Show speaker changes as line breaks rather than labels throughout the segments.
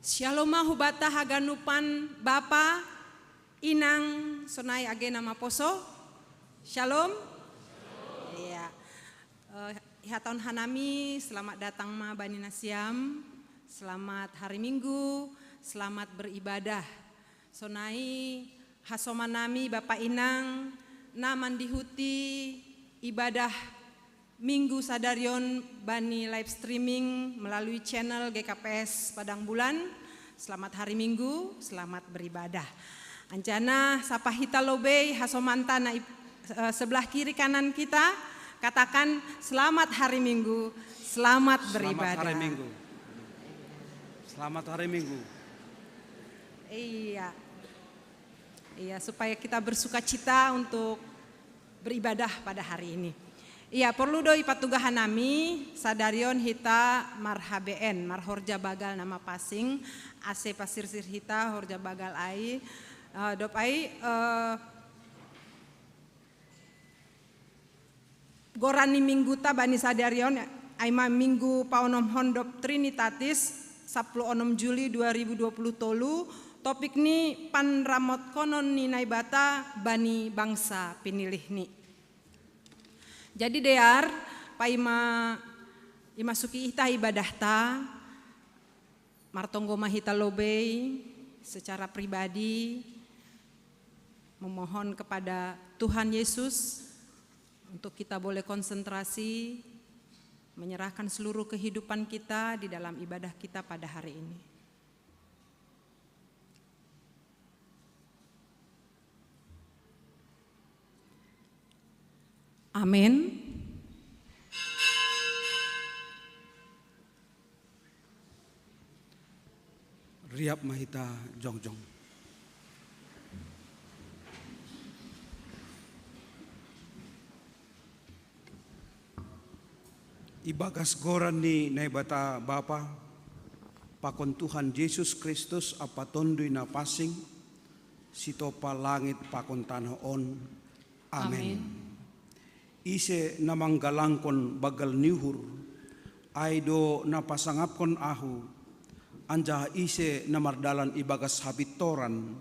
Shalom hubata haganupan Bapa Inang sonai age nama poso. Shalom. Iya. Ihaton hanami, selamat datang ma Bani Nasiam. Selamat hari Minggu, selamat beribadah. Sonai hasomanami Bapak Inang naman dihuti ibadah Minggu Sadarion Bani live streaming melalui channel GKPS Padang Bulan. Selamat hari Minggu, selamat beribadah. Anjana sapa hita lobei hasomanta na sebelah kiri kanan kita, katakan selamat hari Minggu, selamat beribadah.
Selamat hari Minggu. Selamat hari Minggu.
Iya. Iya, supaya kita bersukacita untuk beribadah pada hari ini. Iya, perlu doi patugahan nami sadarion hita marhabeen marhorja bagal nama pasing ase pasir sir hita horja bagal ai dop ai gorani mingguta bani sadarion aima minggu paunom hondop trinitatis 16 Juli 2020 tolu topik ni pan ramot konon ni naibata bani bangsa pinilih ni. Jadi dear, pa imasuki ita ibadah ta, martonggo mahita lobei secara pribadi memohon kepada Tuhan Yesus untuk kita boleh konsentrasi menyerahkan seluruh kehidupan kita di dalam ibadah kita pada hari ini. Amin.
Riap mahita jongjong. Ibagas goran ni naibata Bapa, pakon Tuhan Yesus Kristus apa tondui na pasing, sitopa langit pakon tanah on. Amen. Ise namanggalangkon bagal niuhur, aido napasangapkon ahu, anja ise namardalan ibagas habitoran,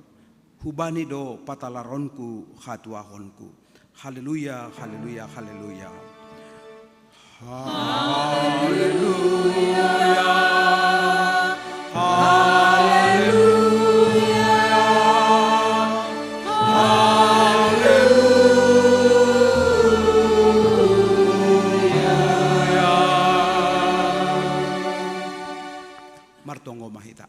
hubani do patalaronku hatuahonku. Haleluya, haleluya, haleluya. Haleluya, haleluya. Martongo mahita.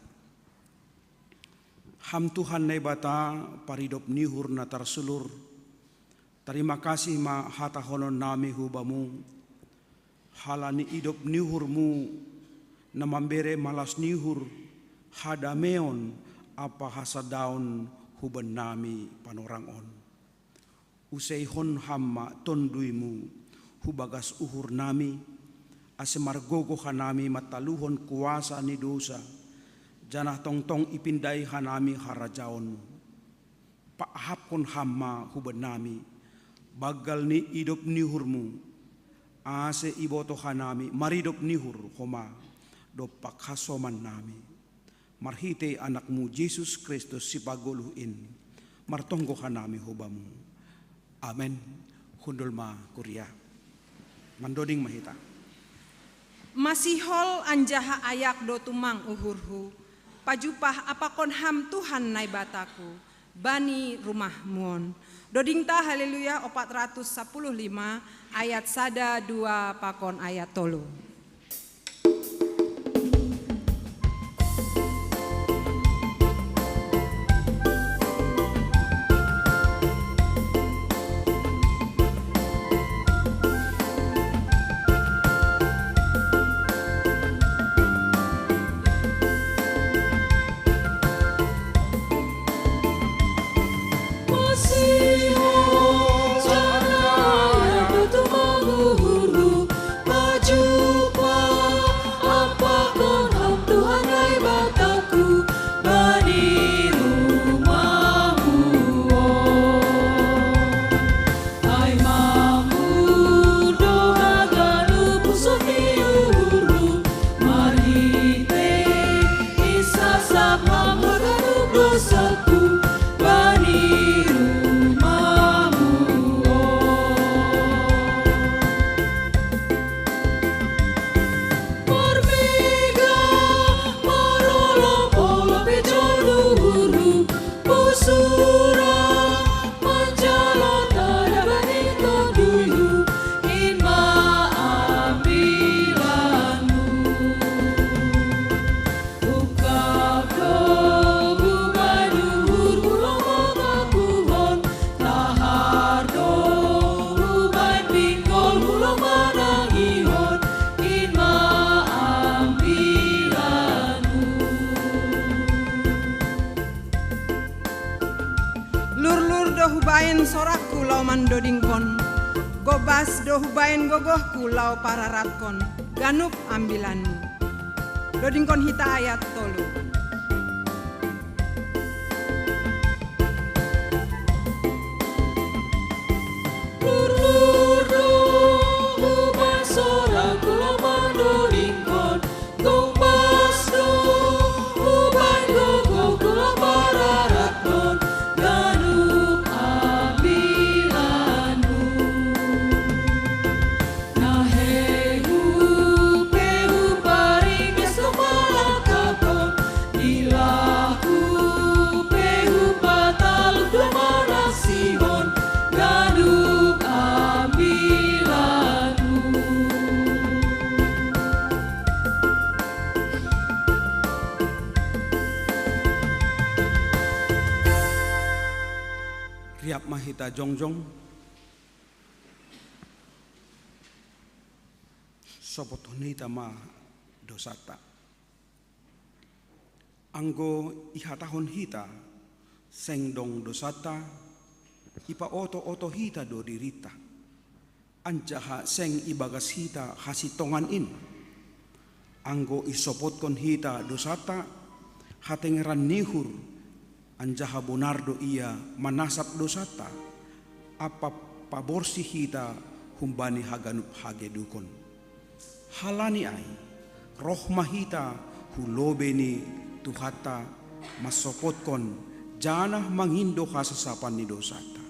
Ham Tuhan naibata paridop nihur na tarsulur. Terima kasih ma hata honon nami hubamu. Halani idop nihurmu na mambere malas nihur hadameon apa hasadaun huban nami panorangon. Useihon hamma tonduimu hubagas uhur nami. Asemargogo hanami mataluhon kuasa ni dosa, janah tongtong ipindai hanami harajaon. Paahapkon hamma huban nami, bagal ni idop nihurmu, ase iboto hanami maridop nihur homa, dopak hasoman nami. Marhite anakmu Yesus Kristus sipaguluhin, martonggo hanami hubamu. Amen. Hundul ma kuria. Mandoding mahita.
Masihol anjaha ayak do tumang uhurhu, pajupah apakon ham Tuhan naibataku, bani rumah muon. Dodingta haleluya 415 ayat sada 2 pakon ayat tolu.
Maju
hubain sorakku lau mandodingkon, gobas do hubain gogohku lau pararatkon, ganup ambilanmu. Dodingkon hita ayat 3.
Riap mahita jongjong sopotonita ma dosata anggo ihatahon hita sengdong dosata ipa oto hita do dirita anjaha seng ibagas hita hasitongan in anggo isopotkon hita dosata hatengeran nihur anjaha bonardo ia manasap dosata apa paborsi hita humbani haganup hagedukon halani ai roh mahita hulobeni tuhata masopotkon janah mangindo kasasapan ni dosata.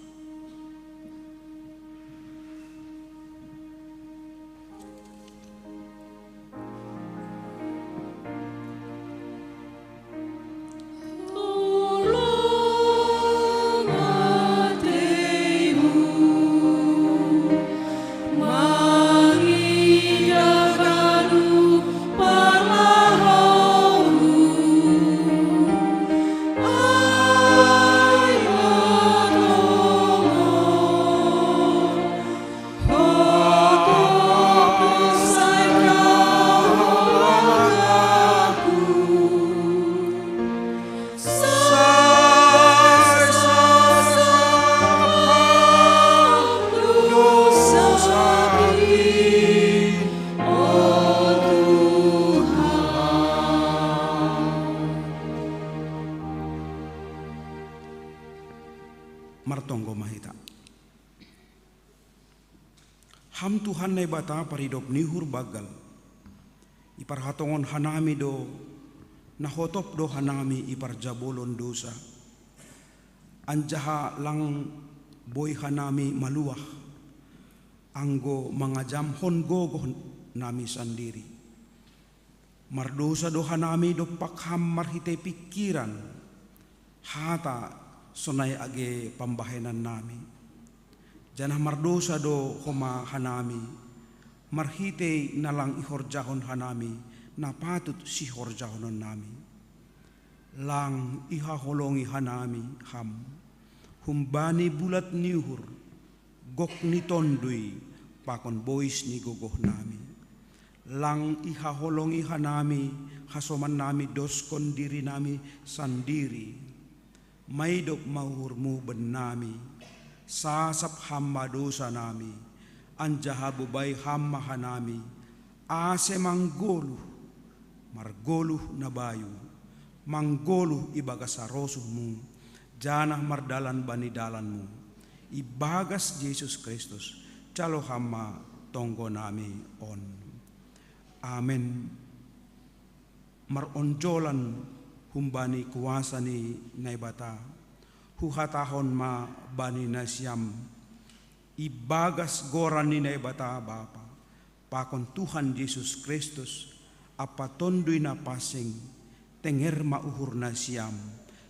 Martonggo mahita. Ham Tuhan nai bata paridop nihur bagal. Ipar hatongon hanami do nahotop do hanami ipar jabolon dosa. Anjaha lang boy hanami maluah. Anggo mangajam hon gogo nami sandiri. Mardosa do hanami do pakham marhite pikiran. Hata sonai age pambahenan nami janah mardosa do homa hanami marhite nalang ihorjahon hanami na patut si horjahonon nami lang iha holongi hanami ham humbani bulat niuhur gok ni tondui pakon bois ni gogoh nami lang iha holongi hanami hasoman nami doskon diri nami sandiri maidop mahurmu benami sasap hamba dosa nami anjaha bubay hamma hanami ase manggoluh margoluh nabayu manggoluh ibagas sarosuhmu janah mardalan bani dalanmu ibagas Yesus Kristus calo hamma tonggo nami on amen maronjolan humbani kuasa ni naibata huhatahon ma bani nasyam ibagas goran ni naibata Bapa pakon Tuhan Yesus Kristus apa tondui na pasing tenger mauhur nasyam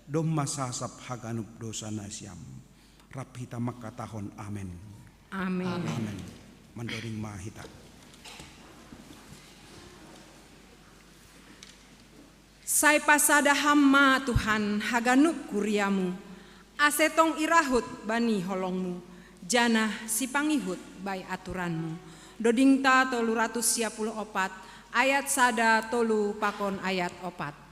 dom masasap haganup dosa nasyam raphita makatahon amen
Amen.
Amen. Mandoring mahita.
Sai pasada hamma Tuhan haganup kuriamu, asetong irahut bani holongmu, janah si pangihut bai aturanmu. Dodingta 354 ayat sada tolu pakon ayat 4.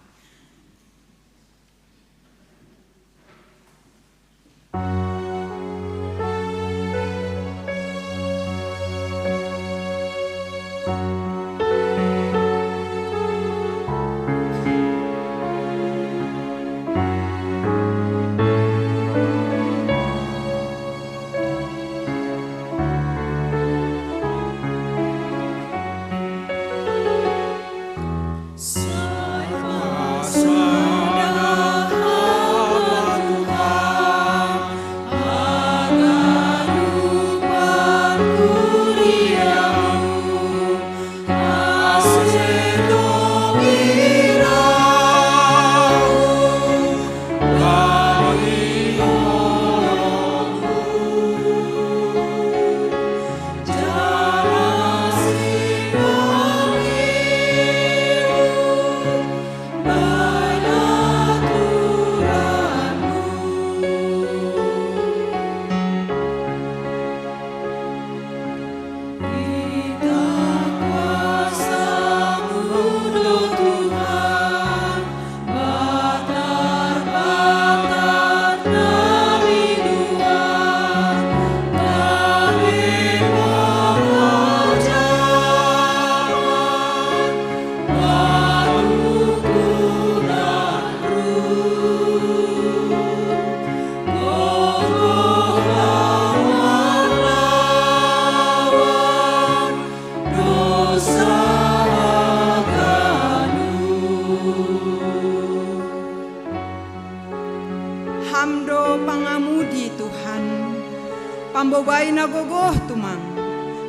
Pambobai nagogoh tumang,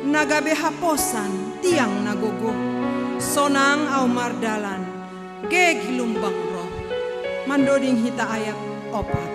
nagabe haposan tiang nagogoh, sonang au mardalan, geg lumbang roh, mandoding hita ayat opat.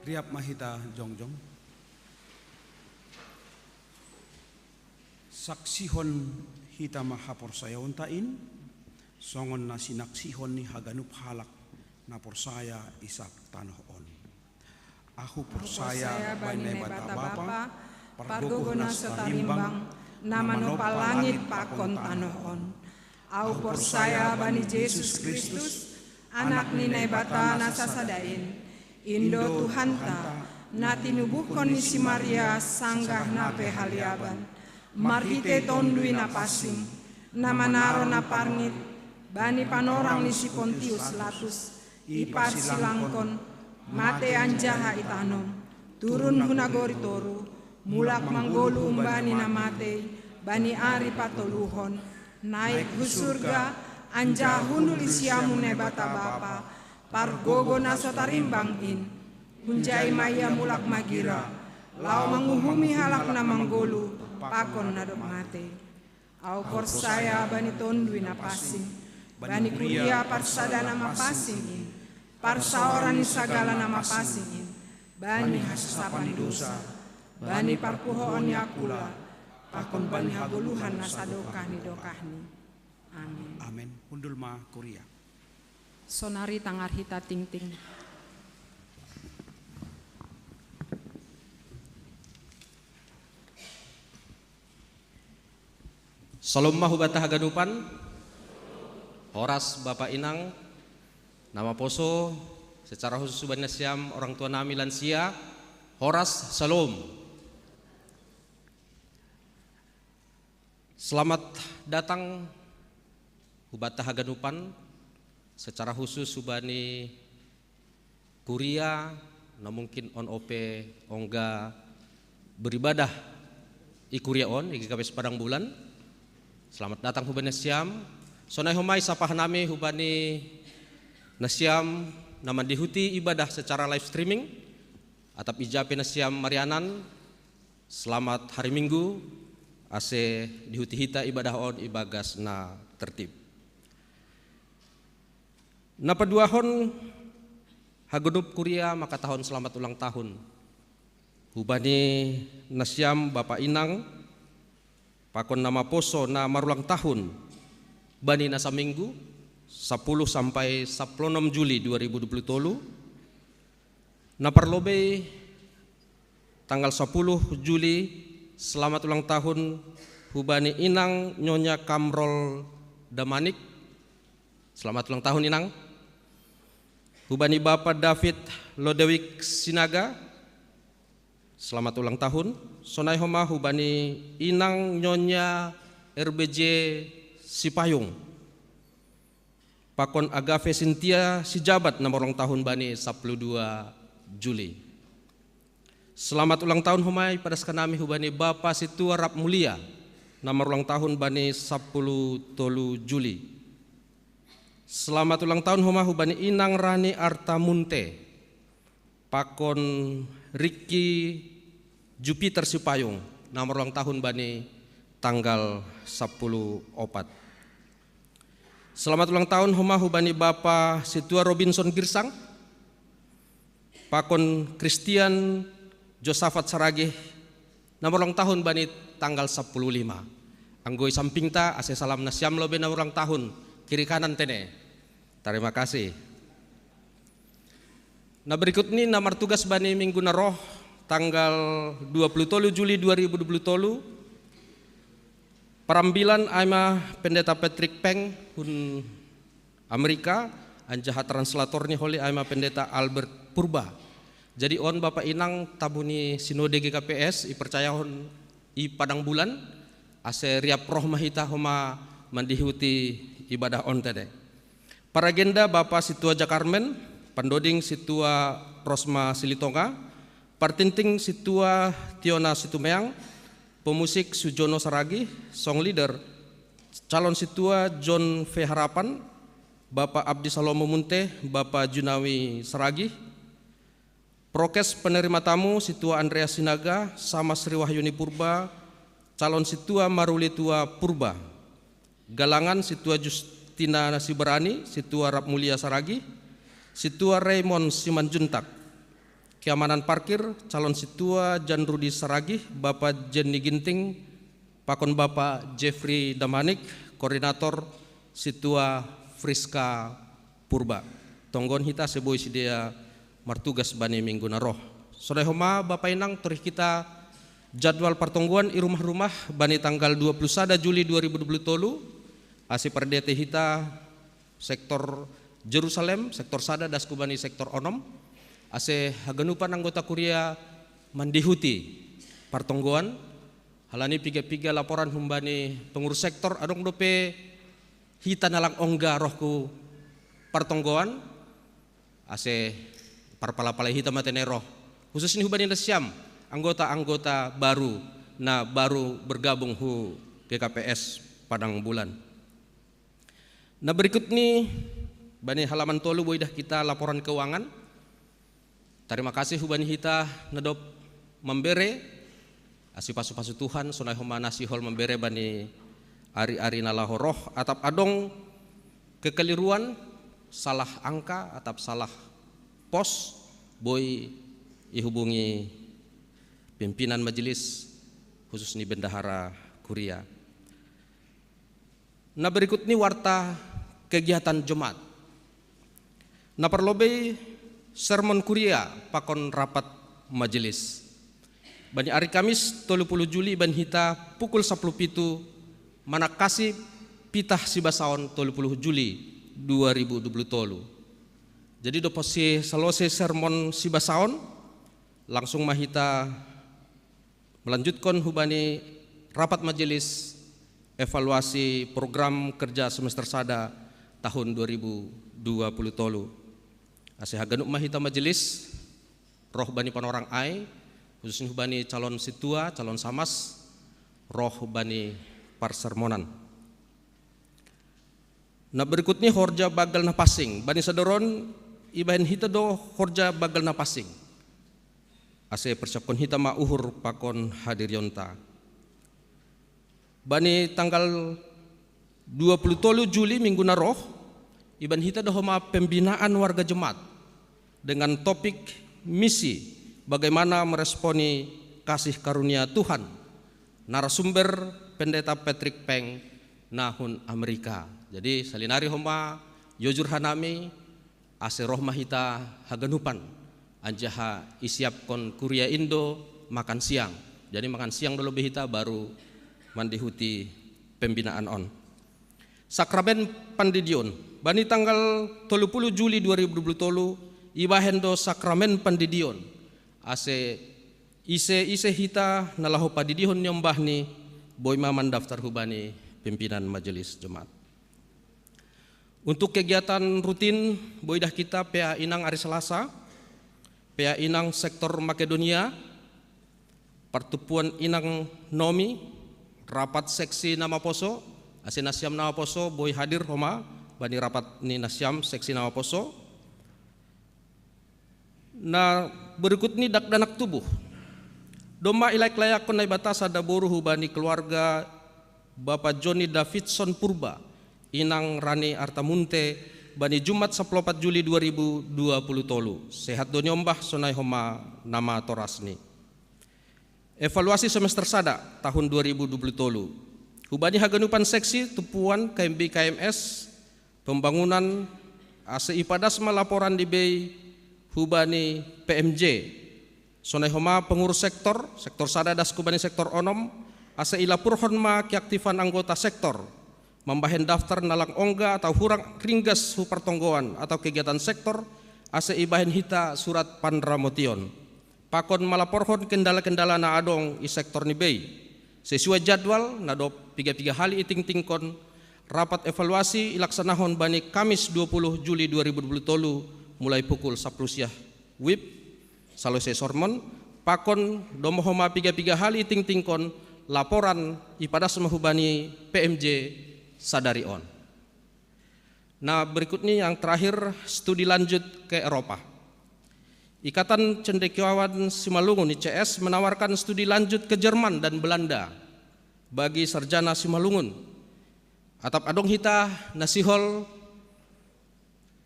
Riap mahita jongjong. Saksihon hita mahapor saya untain, songon na sinaksihon ni haganup halak na porsaya isak tanohon. Aku porsaya banay bata bapa, pargogo na sa tarimbang, na manopal langit pakon tanohon. Au porsaya bani Yesus Kristus, anak ni bata na sasadain. Indo Tuhanta, na tinubuhkon ni si Maria sanggah na pehaliaban, marhite tondui na pasing, na manaro na parngit, bani panorang ni si Pontius Latus, ipar silangkon, mate anjaha itanom, turun hunagori toru, mulak manggolu umbani na mate, bani ari patoluhon, naik hu surga, anja hundul isiamu ne bata bapa, pargogo nasa tarimbang in, hunjai maya mulak magira, lau manguhumi halak na manggolu, pakon na dok mate. Au porsaya bani tondui na pasing, bani kuria parsada nama pasing in, parsa orang sagala nama pasing in, bani hasapan dosa, bani parpuhoon yakula, pakon bani hagoluhan na sadokahni dokahni. Amin. Amin. Hundul ma kuria.
Sonari tangar hita ting ting.
Salam mahubata haganupan, horas Bapak Inang, nama poso, secara khusus Subhannya Siam, orang tua nami lansia, horas salom. Selamat datang hubata haganupan, secara khusus Subhani kuria, na mungkin on ope ongga beribadah ikuria on, ikikabes padang bulan. Selamat datang hubani Siam. Sonai homai sapah nami hubani Nasiam naman dihuti ibadah secara live streaming. Atap ijape Nasiam Marianan. Selamat hari Minggu. Ase dihuti hita ibadah on ibagas na tertib. Napaduahon hagunup kuria maka tahun selamat ulang tahun. Hubani Nasiam Bapak Inang. Pakon nama poso na marulang tahun bani nasa minggu 10 sampai 16 Juli 2020 na parlobe tanggal 10 Juli selamat ulang tahun hubani Inang Nyonya Kamrol Damanik, selamat ulang tahun Inang. Hubani Bapak David Lodewik Sinaga, selamat ulang tahun. Sonai homa hubani Inang Nyonya RBJ Sipayung. Pakon Agave Sintia Sijabat nomor ulang tahun bani 12 Juli. Selamat ulang tahun homai pada sekanami hubani Bapak Situa Rap Mulia nomor ulang tahun bani 10 Juli. Selamat ulang tahun homa hubani Inang Rani Artamunte. Pakon Ricky Jupiter Sipayung, nomor ulang tahun bani tanggal 10 opat. Selamat ulang tahun homa hubani Bapak Situa Robinson Girsang, Pakon Christian Josafat Saragih, nomor ulang tahun bani tanggal 15. Anggoi sampingta ase salam Nasiam lobe nomor ulang tahun kiri kanan tene. Terima kasih. Nah berikut ini nomor tugas bani minggu naroh tanggal 23 Juli 2020 perambilan aima pendeta Patrick Peng hun Amerika anjaha translatornya holi aima pendeta Albert Purba. Jadi on Bapak Inang tabuni sinode GKPS ipercayahon i padang bulan ase riap roh mahita homa mandihuti ibadah on tede. Para agenda Bapak Situa Jakarmen, Pandoding Situa Rosma Silitonga, Partinting Situa Tiona Situmeang, pemusik Sujono Saragi, song leader calon Situa John V. Harapan, Bapak Abdi Salomo Munte, Bapak Junawi Saragi, Prokes penerima tamu Situa Andreas Sinaga sama Sri Wahyuni Purba, calon Situa Maruli Tua Purba, Galangan Situa Justina Nasiberani, Situa Rap Mulia Saragi, Situa Raymond Simanjuntak, Keamanan Parkir calon Situa Jan Rudi Saragi, Bapak Jenny Ginting, Pakon Bapak Jeffrey Damanik, Koordinator Situa Friska Purba. Tonggon hita seboi sidia martugas bani minggu naroh. Sore homa Bapak Inang turih kita jadwal pertongguan i rumah-rumah bani tanggal 21 Juli 2020 asi perdete hita sektor Jerusalem, sektor Sada dasku bani sektor Onom ase haganupan anggota kuria mandihuti pertongguan halani piga-piga laporan humbani pengurus sektor adong dope hita nalang ongga rohku pertongguan ase parpala-pala hita matenero khusus ini hubani Siam anggota-anggota baru baru bergabung hu GKPS Padang Bulan. Nah berikut nih bani halaman tolu boidah kita laporan keuangan. Terima kasih hubani hita nedop membere asipasu-pasu Tuhan sonai homa nasihol membere bani ari-ari nalahoroh atap adong kekeliruan salah angka atap salah pos boy ihubungi pimpinan majelis khusus ni bendahara kuria. Nah berikut ini warta kegiatan Jumat. Nah perlobe sermon kuria pakon rapat majelis. Bani hari Kamis 30 Juli ban hita pukul 10 pitu manakasi pitah sibasaon 30 Juli 2020. Jadi do posi selesai sermon sibasaon langsung mahita melanjutkan hubani rapat majelis evaluasi program kerja semester sada tahun 2020 tolu. Ase haganuk mahita majelis roh bani panorang ai khususnya hubani calon situa, calon samas, roh bani parsermonan. Nah berikutnya horja bagal na pasing bani sadoron ibahin hita do horja bagal na pasing. Ase persiapkan hita ma uhur pakon hadir yonta. Bani tanggal 23 Juli minggu naroh iban hita do homa pembinaan warga jemaat dengan topik misi bagaimana meresponi kasih karunia Tuhan. Narasumber pendeta Patrick Peng nahun Amerika. Jadi salinari homa yojur hanami ase roh mahita haganupan anjaha isiapkon kuria Indo makan siang. Jadi makan siang dulu behita baru mandihuti pembinaan on. Sakramen Pandidion bani tanggal 30 Juli 2020 ibahendo sakramen Pandidion ase ise hita nalaho padidihon nyombah ni boy maman daftar hubani pimpinan majelis jemaat. Untuk kegiatan rutin boidah kita PA Inang hari Selasa, PA Inang sektor Makedonia, pertupuan Inang Nomi, rapat seksi nama poso, ase nasiam nama poso boy hadir homa bani rapat ni nasiam seksi nama poso. Nah berikut ni dak danak tubuh. Domba ilaik layak konai batas ada boruh bani keluarga Bapak Johnny Davidson Purba, Inang Rani Artamunte, bani Jumat 14 Juli 2020 tolu. Sehat do nyombah sonai homa nama torasni. Evaluasi semester sada tahun 2020 tolu. Hubani haganupan seksi tupuan KMB KMS pembangunan ase ipadas laporan di bei hubani PMJ sonai homa pengurus sektor sadadas kubani sektor onom ase ilapurhon ma keaktifan anggota sektor membahen daftar nalang ongga atau hurang ringgas hu pertonggoan atau kegiatan sektor ase ibahen hita surat pandramotion pakon malaporhon kendala-kendala na adong i sektor ni bei sesuai jadwal na do piga-piga hali iting-tingkon rapat evaluasi ilaksanahon bani Kamis 20 Juli 2023 mulai pukul 10 siang WIB salose sormon pakon domohoma piga-piga hali iting-tingkon laporan ipadas mahubani PMJ sadari on. Nah berikutnya yang terakhir studi lanjut ke Eropa. Ikatan Cendekiawan Simalungun ICS menawarkan studi lanjut ke Jerman dan Belanda bagi sarjana Simalungun. Atap adong hita nasihol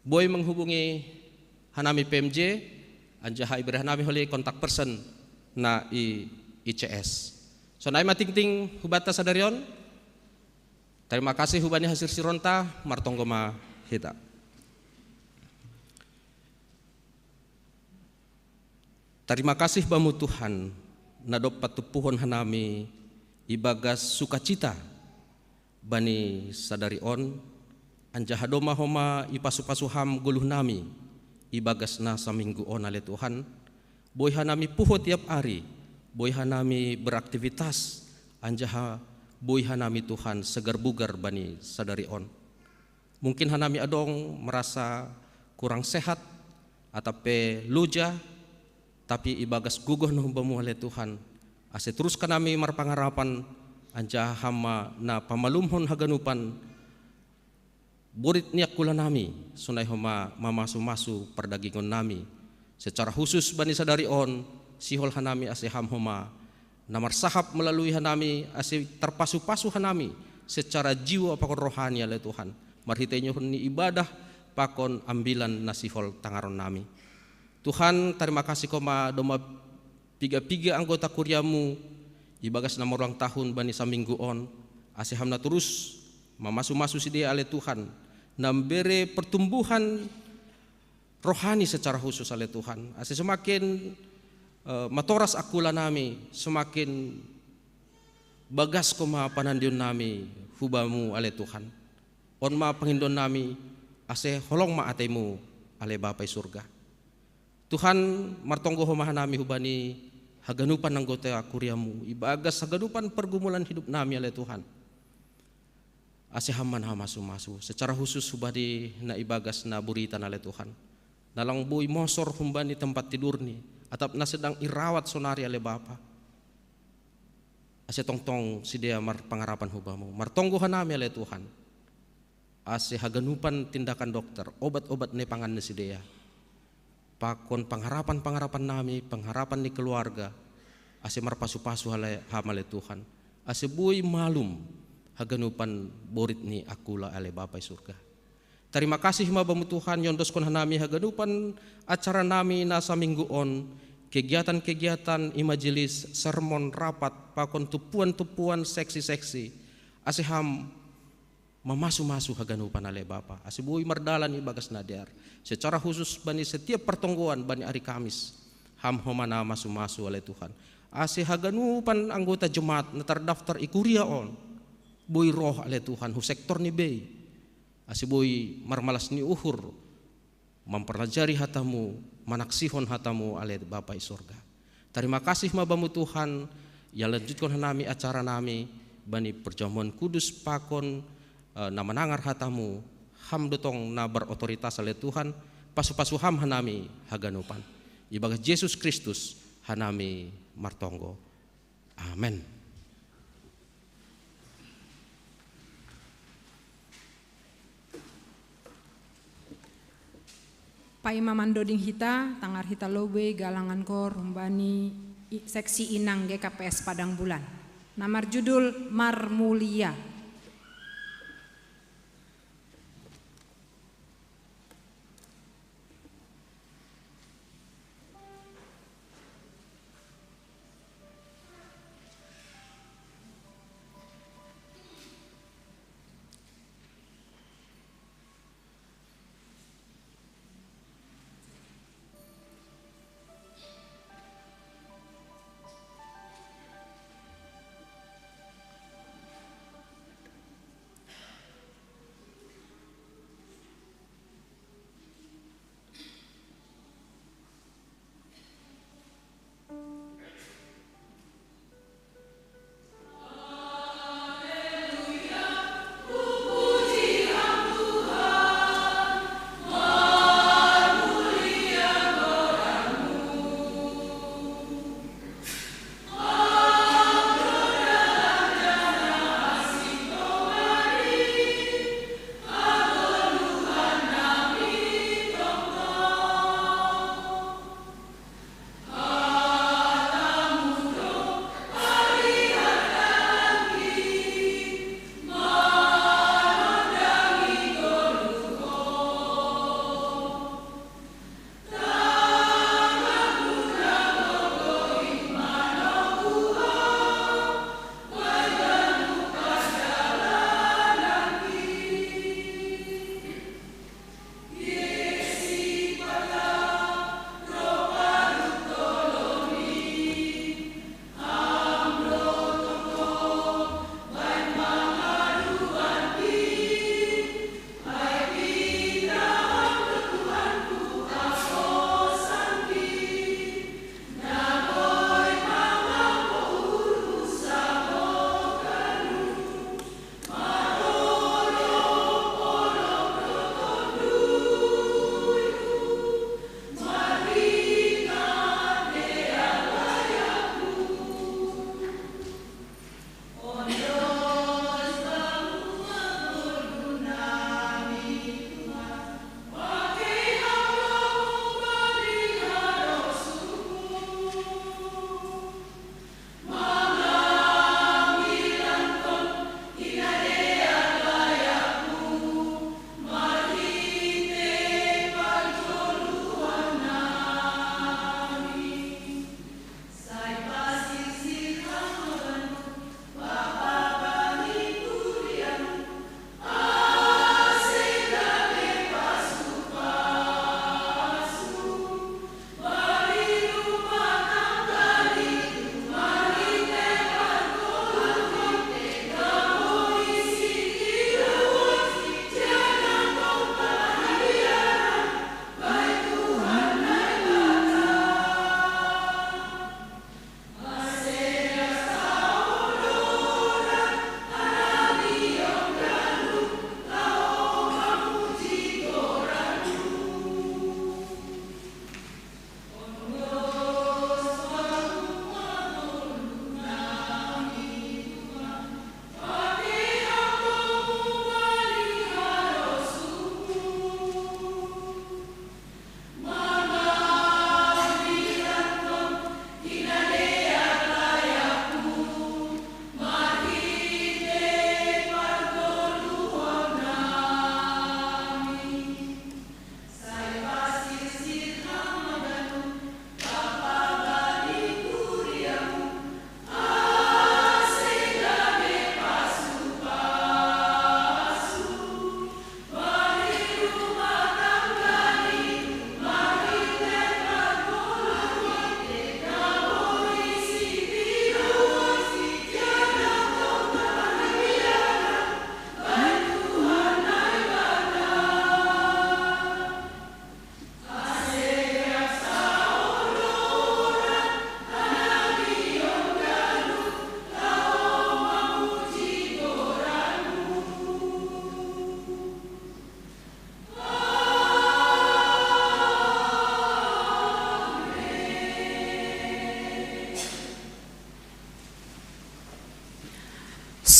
boy menghubungi hanami PMJ anjaha ibrah hanami holi kontak person na ICS. So naim ting-ting hubata sadarion. Terima kasih hubani hasil sironta martonggoma hita. Terima kasih bamu Tuhan nadop patupuhon hanami ibagas sukacita bani sadari on anjahadoma homa ipasu-pasuham guluh nami ibagas na saminggu on ale Tuhan boy hanami puho tiap hari boy hanami beraktivitas anjaha boy hanami Tuhan segar bugar bani sadari on mungkin hanami adong merasa kurang sehat atape luja tapi ibagas gugoh nuhumbamu oleh Tuhan ase terus kanami marpangarapan anja hama na pamalumhon haganupan burit niak kula nami sunai homa mamasu-masu perdagingon nami secara khusus bani sadari on sihol hanami ase ham homa namar sahab melalui hanami ase terpasu-pasu hanami secara jiwa pakon rohani oleh Tuhan marhitenyo ni ibadah pakon ambilan nasihol tangaron nami Tuhan terima kasih koma doma piga-piga anggota kuriamu ibagas nama ulang tahun bani saminggu on ase hamna terus mamasu-masu si dia ale Tuhan nambere pertumbuhan rohani secara khusus ale Tuhan ase semakin matoras akula nami semakin bagas koma panandion nami hubamu ale Tuhan on ma pengindon nami ase holong ma atemu ale Bapai surga Tuhan martonggo homahan nami hubani haganupan anggota kuriamu ibagas haganupan pergumulan hidup nami oleh Tuhan ase haman hamasu-masu secara khusus hubadi na ibagas na buritan oleh Tuhan nalang boy mosor humbani tempat tidur ni atap na sedang irawat sonari oleh Bapa ase tongtong si dia mar pangarapan hubamu martonggo hanami oleh Tuhan ase haganupan tindakan dokter obat-obat ne pangan si dia pakon pengharapan nami, pengharapan ni keluarga, ase marpasu-pasu hamale Tuhan, ase bui malum haganupan borit ni akula ale Bapai surga. Terima kasih mabamu Tuhan yondoskon hanami haganupan acara nami nasa minggu on, kegiatan-kegiatan imajelis, sermon, rapat, pakon tupuan-tupuan seksi-seksi, ase ham mamasu-masu haganupan ale Bapa ase bui mardalan ibagas nadiar secara khusus bani setiap pertonggoan bani hari Kamis ham homana masu-masu ale Tuhan ase haganupan anggota jemaat na terdaftar ikuria on bui roh ale Tuhan hu sektor ni bei ase bui marmalas ni uhur mempelajari hatamu manaksihon hatamu ale Bapai surga terima kasih mabamu Tuhan ya lanjutkan hanami acara nami bani perjamuan kudus pakon na menangar hatamu ham dotong na berotoritas oleh Tuhan pasu-pasu ham hanami haganupan ibagas Yesus Kristus hanami martonggo amen.
Pai mamandoding hita tangar hita lobe galangan kor rumbani seksi inang GKPS Padang Bulan namar judul Marmulia.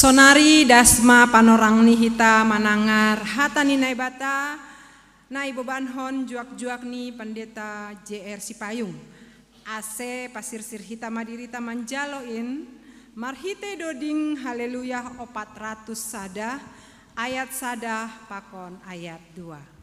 Sonari dasma panorang ni hita manangar hata ni naibata nai bebanhon juak-juak ni pendeta JR Sipayung. Ase pasirsir hita madirita manjaloin marhite doding haleluya 400 sada ayat sada pakon ayat 2.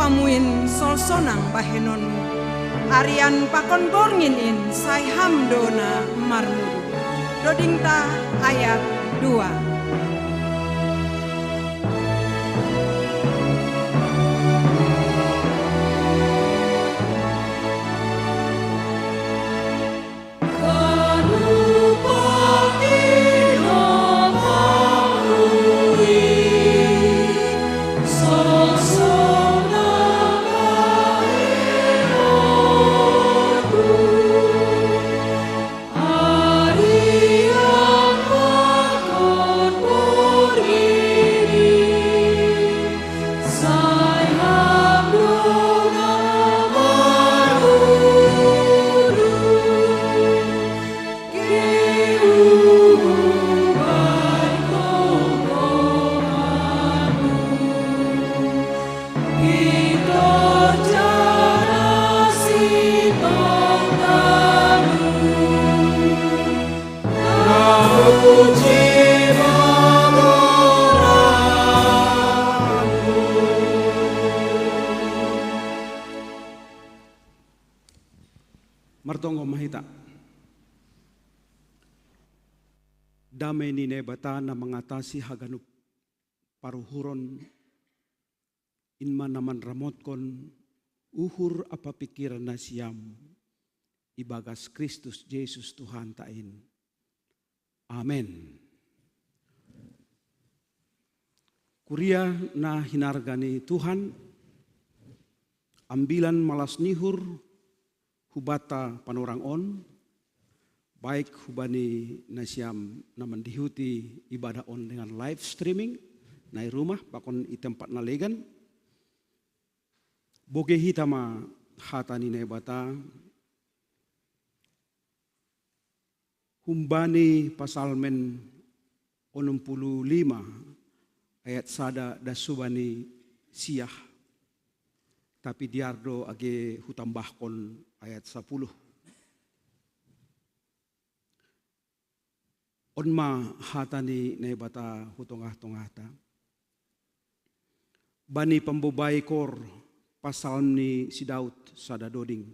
Pamuin solsonang bahenonmu Arian pakon borngin in sai hamdona marmudu Dodingta ayat 2.
Martonggo mahita. Damai ni nebata na mengatasi haganup paruhuron inman naman ramotkon uhur apa pikiran na siyam ibagas Kristus Yesus Tuhan tain. Amen. Kuria na hinargani Tuhan ambilan malas nihur hubata panorang on, baik hubani nasyam naman dihuti ibadah on dengan live streaming, nai rumah bakon i tempat nalegan, boge hitama hatani nebata, humbani pasalmen 65 ayat sada dasubani siyah, tapi diardo age hutambahkon ayat 10. Onma hatani nebata hutongah-tongahta. Bani pembubai kor pasal ni si Daud sada doding.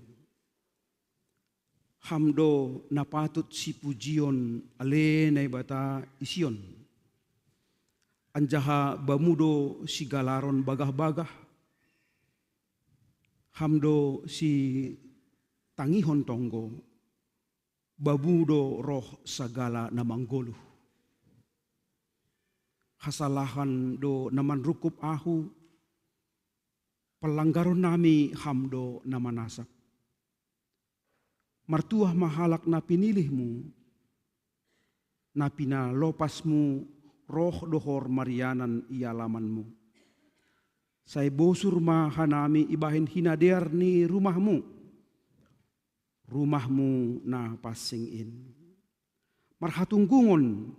Hamdo napatut si pujion ale nebata ision. Anjaha bamudo si galaron bagah-bagah. Hamdo si tangihon tonggo, babudo roh sagala namanggolu. Hasalahan do naman rukup ahu, pelanggaron nami hamdo namanasap. Martuah mahalak na pinilihmu, na pinalopasmu roh dohor marianan ialamanmu. Say bosur mahanami ibahin hinader ni rumahmu. Rumahmu na passing in. marhatunggungon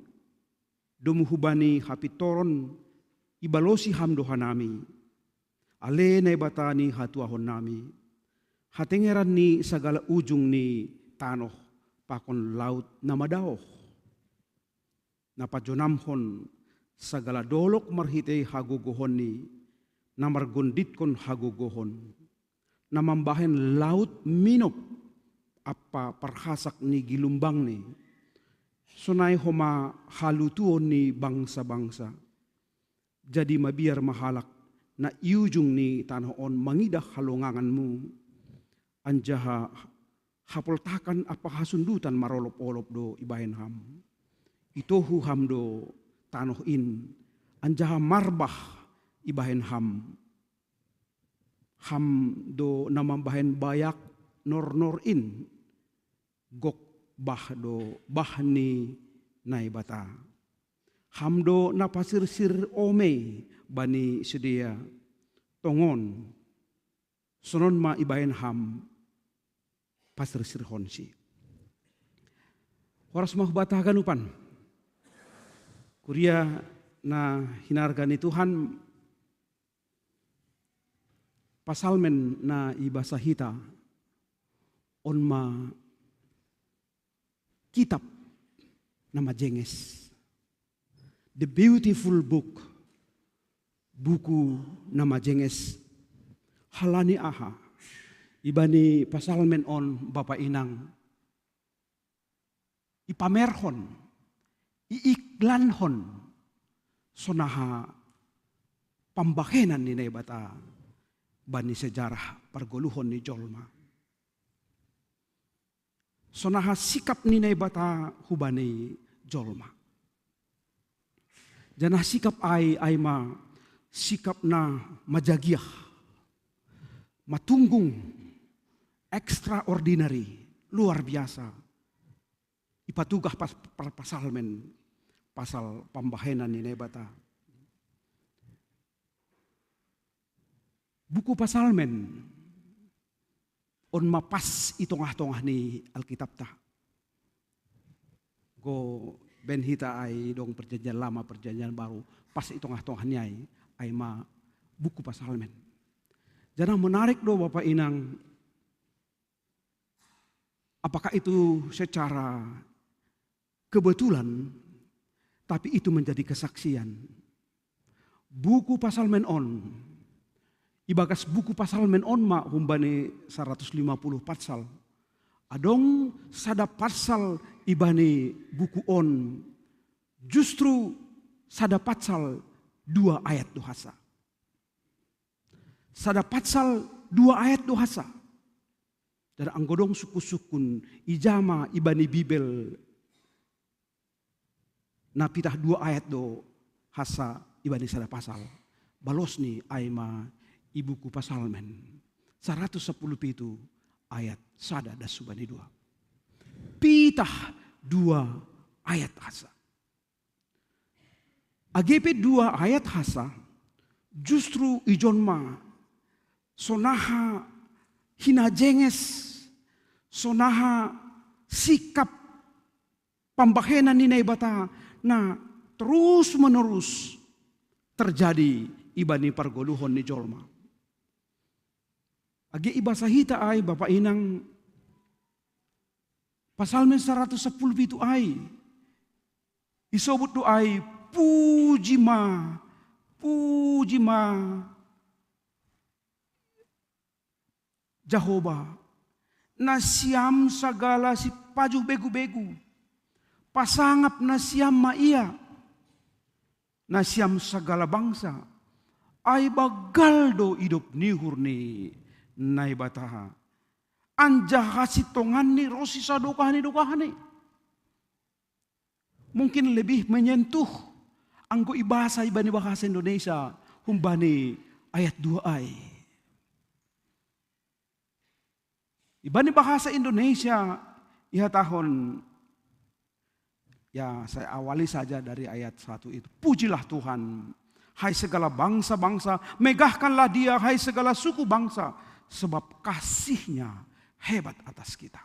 dumuhubani hapitoron ibalosi hamdohan nami. Ale na ibatani hatuahon nami. Hatengeran ni sagala ujung ni tanoh pakon laut na madaoh. Napajonamhon sagala dolok marhite hagugohon ni namargundit kon hagugohon. Namambahen laut minop apa parhasak ni gilumbang ni. Sunay homa halutuon ni bangsa-bangsa. Jadi mabiar mahalak na iujung ni tanoon mangidah halonganganmu. Anjaha hapoltakan apa hasundutan marolop-olop do ibahen ham. Itohu ham do tanoh in. Anjaha marbah ibahen ham. Ham do namambahen bayak nor in. Gok bah do bahni naibata. Ham do napasirsir ome bani sedia tongon sonon ma ibahen ham pasirsir honsi. Horas mah batah ganupan. Kuria na hinargani Tuhan pasalmen na ibasa hita on ma kitab nama jenges. The beautiful book. Buku nama jenges. Halani aha. Ibani pasalmen on Bapak Inang. Ipamerhon. Iiklanhon. Sonaha pambakenan ni naibata. Bani sejarah pergoluhon ni Jolma. Sonaha sikap ni naibata hubani Jolma. Janah sikap ay ma sikap na majagiah, matunggung, extraordinary, luar biasa. Ipatugah pasalmen, pasal pambahenan ni nebata. Buku pasalmen, on mapas itongah-tongah ni Alkitab ta. Go ben hita ay dong perjanjian lama perjanjian baru pas itongah-tongahnya ay ma buku pasalmen. Jangan menarik do Bapak Inang. Apakah itu secara kebetulan tapi itu menjadi kesaksian. Buku pasalmen on. Ibagas buku pasalmen on ma humbani 150 pasal. Adong sada pasal ibani buku on. Justru sada pasal 2 ayat dohasa. Sada pasal 2 ayat dohasa. Dan anggodong suku-sukun ijama ibani bibel. Napitah 2 ayat do hasa ibani sada pasal. Balos ni aima ibuku pasalmen. 110 itu ayat sada das subani 2. Pitah 2 ayat hasa. AGP 2 ayat hasa justru ijon ma sonaha hinajenges sonaha sikap pambahenan ni naibata na terus menerus terjadi ibani pargoluhon ni Jolma. Agi ibasa hita ay Bapak Inang pasalmen 110 itu ay isobut do ay puji ma Jehovah na siam sagala si paju begu-begu pasangap na siam ma iya na siam sagala bangsa ay bagal do hidup nihur ni naibataha anjah kasitongan ni rosi sadokahani mungkin lebih menyentuh anggo ibasa ibani bahasa Indonesia humbani ayat 2 ay. Ibani bahasa Indonesia ya tahun ya saya awali saja dari ayat 1 itu. Pujilah Tuhan, hai segala bangsa-bangsa, megahkanlah Dia hai segala suku bangsa, sebab kasih-Nya hebat atas kita.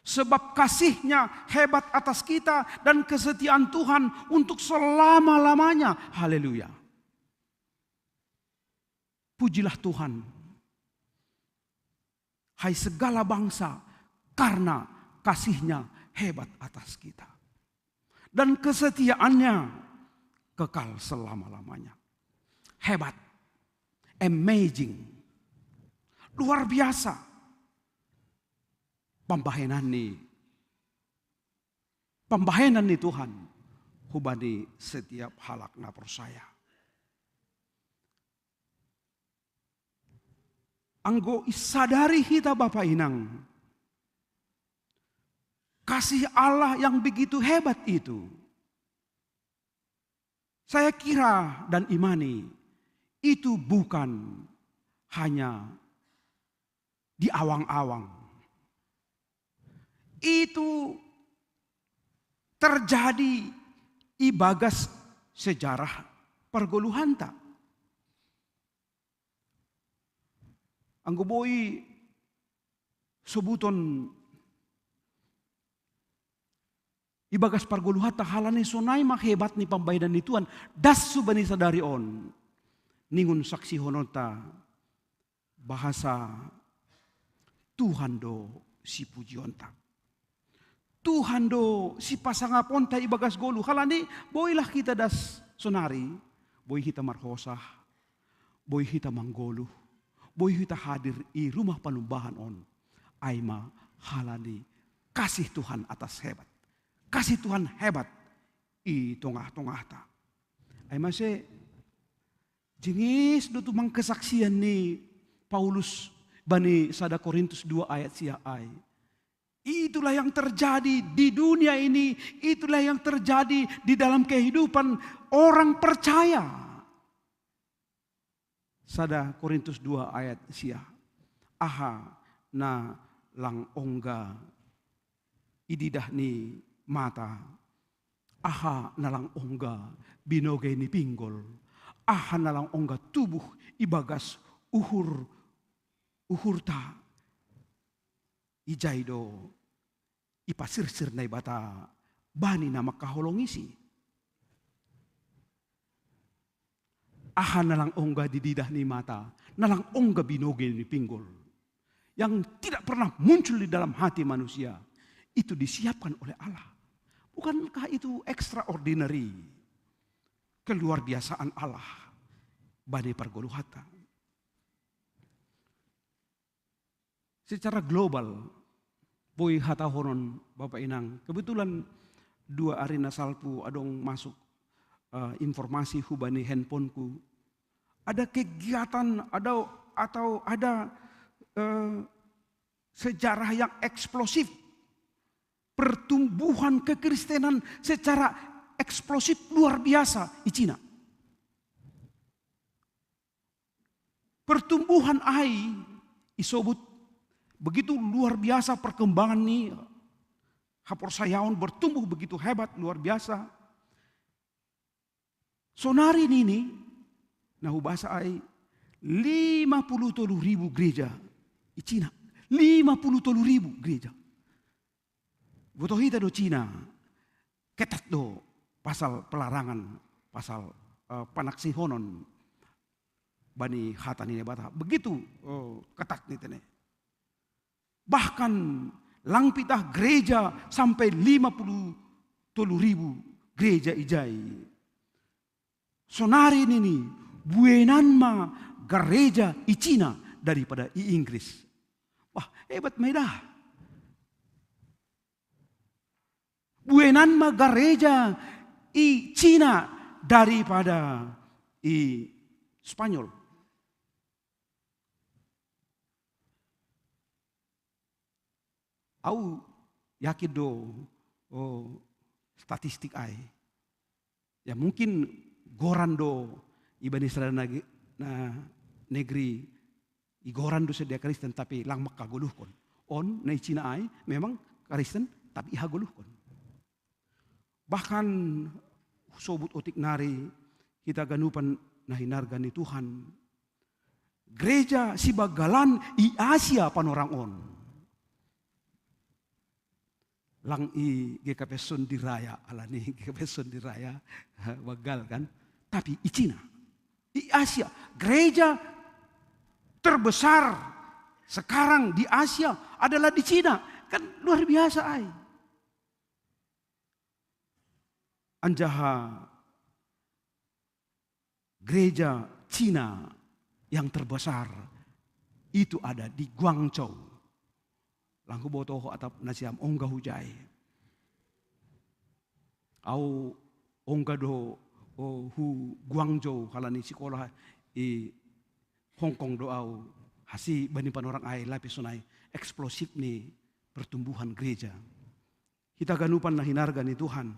Sebab kasih-Nya hebat atas kita dan kesetiaan Tuhan untuk selama-lamanya. Haleluya. Pujilah Tuhan, hai segala bangsa, karena kasih-Nya hebat atas kita. Dan kesetiaannya kekal selama-lamanya. Hebat, amazing, luar biasa. Pembahenan ni Tuhan hubani setiap halak na persaya. Anggo isadari kita Bapak Inang, kasih Allah yang begitu hebat itu, saya kira dan imani itu bukan hanya di awang-awang. Itu terjadi ibagas sejarah pergoluhan tak. Anggo boi sebuton ibagas pergoluhan tak halane sonai mak hebat ni pambaidan ni Tuhan. Das subani sadari on. Ningun saksi honota bahasa Tuhan do si pujion tak. Tuhan do si pasangapon ta ibagas golu. Halani boylah kita das sonari. Boy kita marhosah. Boy kita manggolu. Boy kita hadir i rumah panumbahan on. Aima halani kasih Tuhan atas hebat. Kasih Tuhan hebat i tongah-tongah ta. Aima se jengis do tumang kesaksian ni Paulus bani sada Korintus 2 ayat sia ai. Itulah yang terjadi di dunia ini. Itulah yang terjadi di dalam kehidupan orang percaya. Sada Korintus 2 ayat sia. Aha na lang ongga ididah ni mata. Aha na lang ongga binoge ni pinggol. Aha na lang ongga tubuh ibagas uhurta. Ijaido ipasirsir na ibata bani na makaholongisi. Aha nalang ongga dididah ni mata, nalang ongga binoge ni pinggol. Yang tidak pernah muncul di dalam hati manusia, itu disiapkan oleh Allah. Bukankah itu extraordinary? Keluar biasaan Allah bani pergoluhata. Secara global, boy hatahonon Bapak Inang, kebetulan 2 hari nasalpu adong masuk informasi hubani handphoneku. Ada kegiatan atau ada sejarah yang eksplosif. Pertumbuhan kekristenan secara eksplosif luar biasa di Cina. Pertumbuhan AI isobut begitu luar biasa perkembangan nih. Haporsayaon bertumbuh begitu hebat, luar biasa. Sonari ini, nah bahasa ai 53.000 gereja di Cina. 53.000 gereja. Botohita do Cina, ketat do pasal pelarangan, pasal panaksihonon bani hatan ini bata. Begitu ketat nih tene. Bahkan langpitah gereja sampai 53.000 gereja ijai. Sonari ini buenan ma gereja i Cina daripada i Inggris. Wah hebat medah. Buenan ma gereja i Cina daripada i Spanyol. Au yakin do statistik ai. Ya mungkin gorando ibani sadana na negeri igorando sedia Kristen tapi lang makaguluhkon. On na Cina ai memang Kristen tapi ihaguluhkon. Bahkan sobut otik nari kita ganupan na hinarga ni Tuhan. Gereja si bagalan i Asia panorang on. lang i GKP Sundiraya alani GKP Sundiraya wagal kan, tapi i Cina, i Asia, gereja terbesar sekarang di Asia adalah di Cina, kan luar biasa ai. Anjaha gereja Cina yang terbesar itu ada di Guangzhou. Langku botoh atap nasiam ongga hujai. Au ongga do hu Guangzhou halani sekolah i Hong Kong do au hasi banipan orang ai lapis sunai eksplosif nih pertumbuhan gereja. Kita ganupan na hinarga ni Tuhan.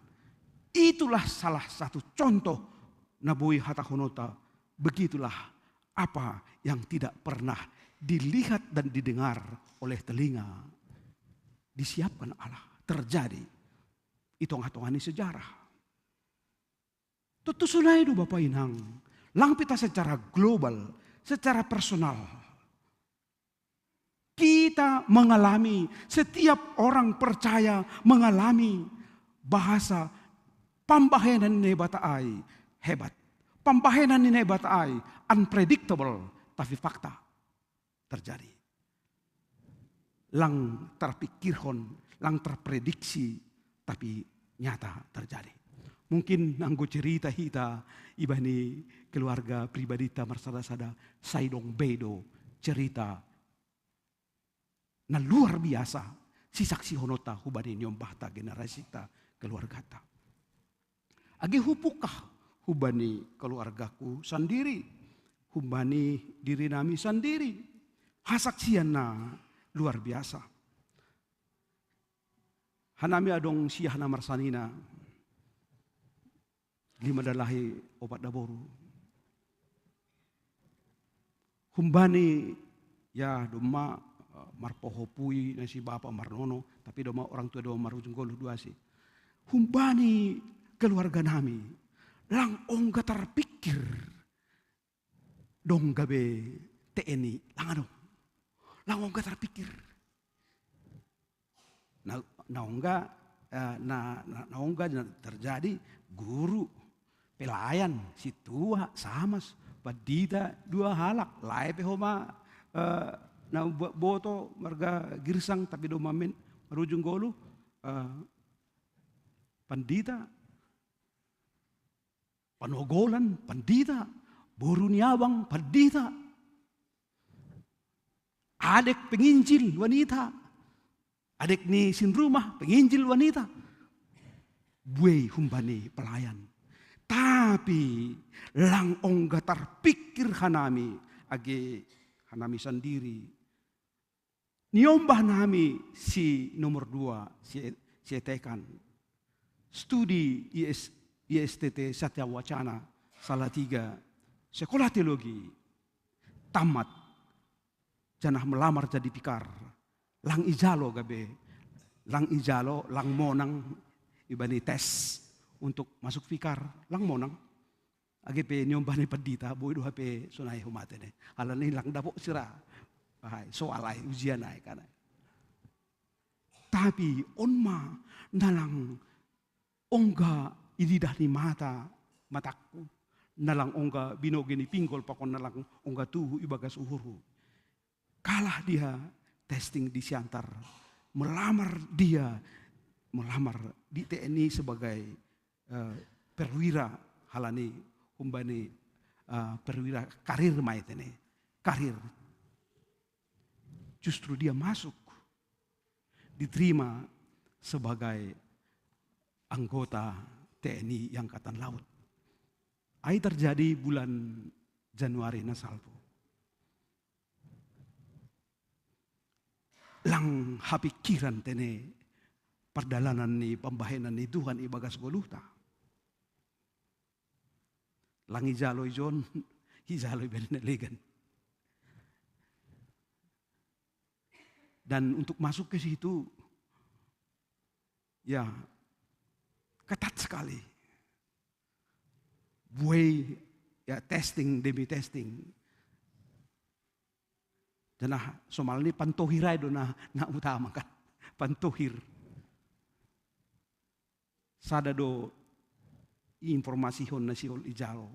Itulah salah satu contoh Nabui Hatahonota. Begitulah apa yang tidak pernah dilihat dan didengar oleh telinga. Disiapkan Allah. Terjadi. Hitung-hitungan sejarah. Tentu sunai itu Bapak Inang. Langpita secara global, secara personal. Kita mengalami, setiap orang percaya mengalami bahasa pambahenan ni bataay hebat. Pambahenan ni bataay unpredictable, tapi fakta terjadi. Lang terpikirhon, lang terprediksi, tapi nyata terjadi. Mungkin nanggo cerita hita ibani keluarga pribadi ta marsada-sada saidong bedo cerita na luar biasa si saksi honota hubani nyombahta generasi ta keluarga ta. Agi hupukah hubani keluargaku sendiri, hubani diri nami sendiri. Hasaksian na luar biasa. Hanami adong siyah na marsanina 5 dalahi 4 daboru. Humbani ya doma marpohopui na si bapa marnono, tapi doma orang tua doma marujunggolo dua si. Humbani keluarga nami lang ongga terpikir dong gabe TNI lang ongga terpikir na ongga terjadi guru pelayan si tua sama padita dua halak lai pehoma na boto marga girsang tapi do mamen marujung golu pandita panogolan pandita boruniawang pandita adek penginjil wanita adek ni sin rumah penginjil wanita buai humbani pelayan tapi lang ongga terpikir hanami age hanami sendiri niombah nami si nomor 2 si tekan studi ISTT Satya Wacana Salatiga sekolah teologi tamat janah melamar jadi pikar lang ijalo gabe lang ijalo lang monang ibani tes untuk masuk pikar lang monang age pe nyombani pedita boy do hape sunai humate ne alani lang dapo sira bahai soalai ujian ai kana tapi onma nalang ongga ididah ni mataku nalang ongga binogeni pinggol pakon nalang ongga tuhu ibagas uhuru kalah dia testing di Siantar melamar di TNI sebagai perwira halani humbani perwira karir maitene karir justru dia masuk diterima sebagai anggota TNI Angkatan Laut. Ai terjadi bulan Januari nasalpo. Lang hapikiran tene perdalanan ni pembahenan ni Tuhan ibagas goluta. Lang ijaloy John, ijaloy benelegan. Dan untuk masuk ke situ, ya ketat sekali. Buai ya testing demi testing. Janah somal ini pantohirai do na utama kan. Pantohir. sada do informasi hon nasiol ijalo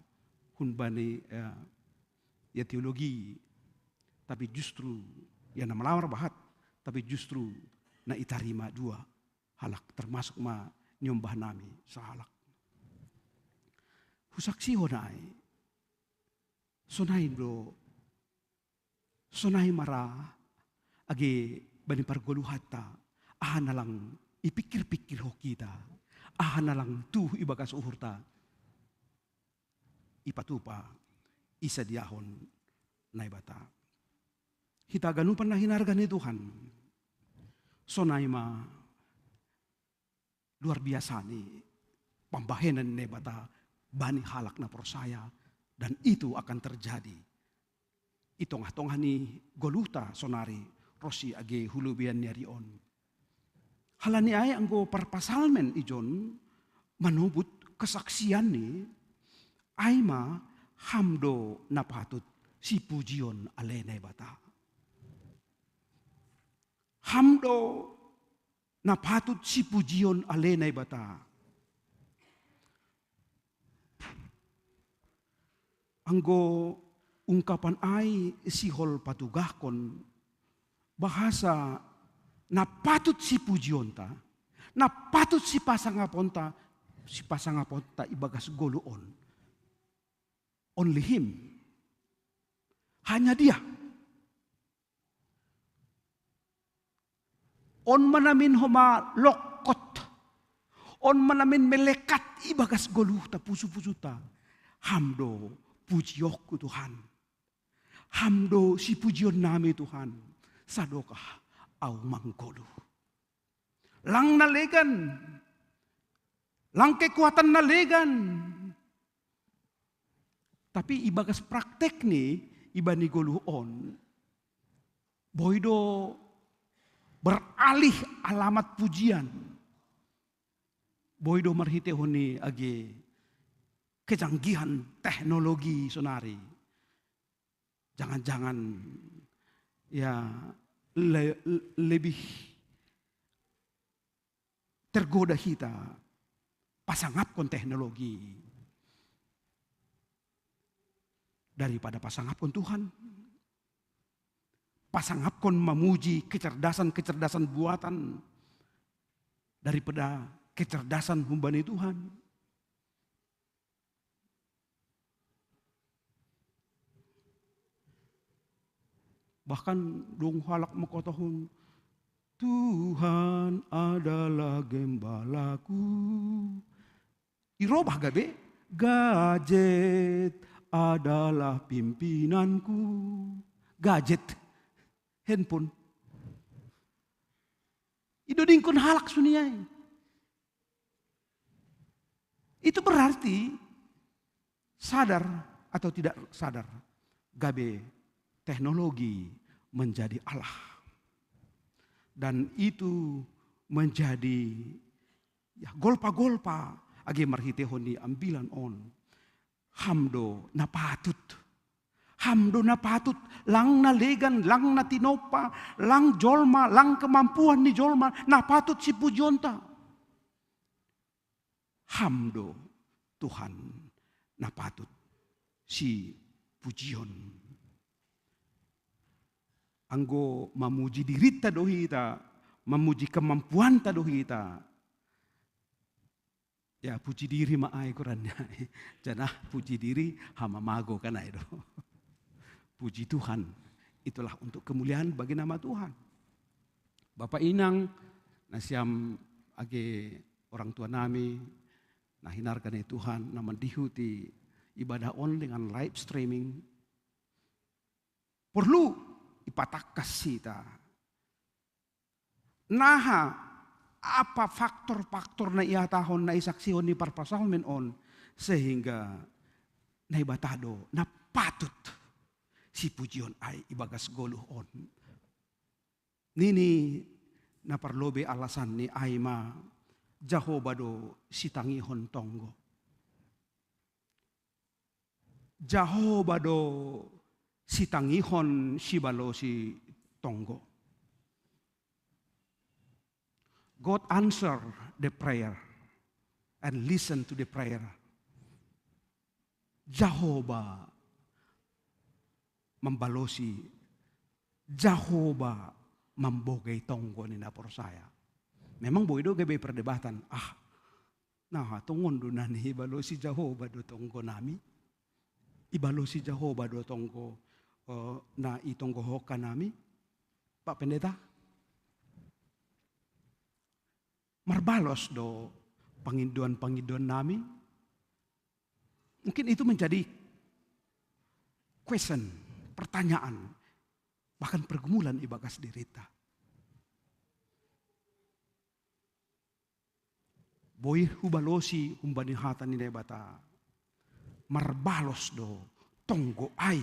hun bani ya teologi, tapi justru ya na melamar bahat, tapi justru na itarima dua halak termasuk ma nyombah nami sahalak. Husaksi honai sonai do sonai mara age bani pargolu hatta ahana lang ipikir-pikir ho kita, ahana lang tuh ibagas uhurta ipatupa isa diahon naibata. Hita ganupan na hinarga ni Tuhan. Sonai ma luar biasa ni pambahenan ni bata bani halak na persaya, dan itu akan terjadi. Itong-tongah ni goluta sonari rosi age hulubian nyarion. Halani ay anggo parpasalmen ijon manubut kesaksian ni ay ma hamdo na patut si pujion alene bata. Hamdo na patut si pujion alene bata. Anggo ungkapan ay sihol patugahkon bahasa na patut si pujion ta, na patut si pasangaponta ibagas goluon. Only him. Hanya dia. On manamin homa lokot. On manamin melekat ibagas goluh ta pusu-pusu ta. Hamdo pujiokku Tuhan. Hamdo si pujion nami Tuhan. Sadokah au manggolu. Lang nalegan. Lang kekuatan nalegan. Tapi ibagas praktek ni ibani goluon. Boydo beralih alamat pujian. Boydo marhitehoni age kecanggihan teknologi sonari. Jangan-jangan ya lebih tergoda kita pasangapkon teknologi daripada pasangapkon Tuhan. Pasangapkon memuji kecerdasan buatan daripada kecerdasan humbani Tuhan. Bahkan dong halak makotahun, Tuhan adalah gembalaku. Irobah gabe, gadget adalah pimpinanku. Gadget, handphone. Idodingkon halak suniai. Itu berarti sadar atau tidak sadar, gabe teknologi menjadi Allah. Dan itu menjadi ya, golpa-golpa age marhitehoni ambilan on. Hamdo na patut. Hamdo na patut. Lang nalegan, lang na tinopa, lang jolma, lang kemampuan ni jolma. Na patut si pujonta. Hamdo Tuhan na patut si pujion. Anggo memuji diri ta dohita, memuji kemampuan ta dohita. Ya puji diri maai Qurannya. Janah puji diri hama mago kan itu. Puji Tuhan itulah untuk kemuliaan bagi nama Tuhan. Bapak inang nasiam age orang tua nami nah hinarkan Tuhan naman dihuti ibadah on dengan live streaming. Perlu ipatakas sita. Naha apa faktor-faktor na iatahon na isaksihon ni parpasalmen on sehingga naibatado na patut si pujion ay ibagas goluh on. Nini na parlobe alasan ni Aima Jahobado sitangihon tonggo. Jahobado sitangihon sibalo si tonggo. God answer the prayer. and listen to the prayer. Jehovah membalosi, Jehovah membogay tonggo ni napor saya. Memang boido gabe perdebatan. Nah tungon do nani ibalosi Jehovah do tonggo nami. Ibalosi Jehovah do tonggo na itonggo hoka nami. Pak Pendeta. Marbalos do panginduan nami. Mungkin itu menjadi question, pertanyaan, bahkan pergumulan ibagas dirita. Boy hubalosi humbani hata ni nebata. Marbalos do tonggo ai.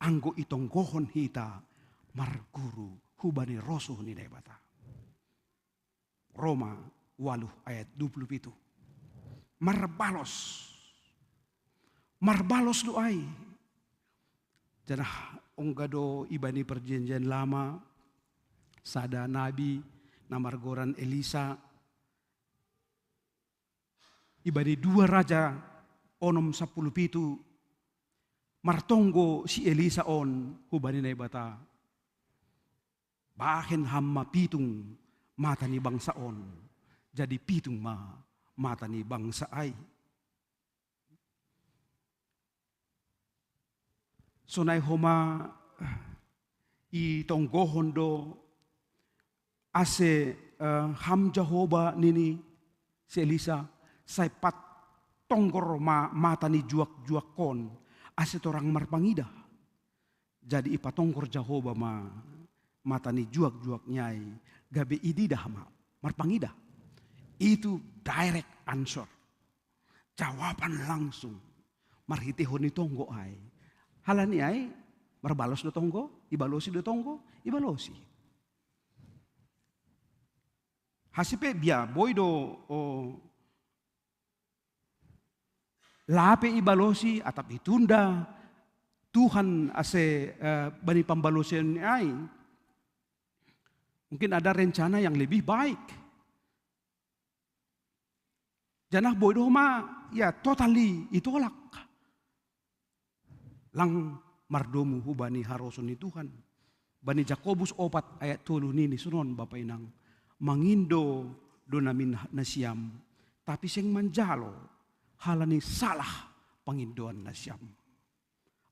Anggo itonggohon hita marguru hubani rosuh ni nebata. Roma 8 ayat 27. Marbalos doai. Janah onggado ibani perjanjian lama. Sada nabi namargoran Elisa. Ibani 2 raja onom 10 pitu. Martonggo si Elisa on hubani na ibata. Bahen hamma pitung mata ni bangsa on. Jadi pitung mata ni bangsa ay. Sunay homa itonggohon do ase ham Jehovah nini si Elisa say pat tonggor mata ni juak kon ase torang marpangida. Jadi ipatonggor Jehovah mata ni juak nyai gabe ididah marpangida. Itu direct answer. Jawaban langsung. Marhitihon ni tonggo ay. Halani ay, marbalos do tonggo, ibalosi do tonggo, ibalosi. Hasipe bia, boy do lape ibalosi atap itunda, Tuhan ase bani pambalosin ay. Mungkin ada rencana yang lebih baik. Janah boy do ya totally itolak. Lang mardomu hubani haroson ni Tuhan. Bani Jakobus 4 ayat 10 nini sunon Bapak Inang. Mangindo do namin nasyam. Tapi sing manjalo halani salah pangindoan nasyam.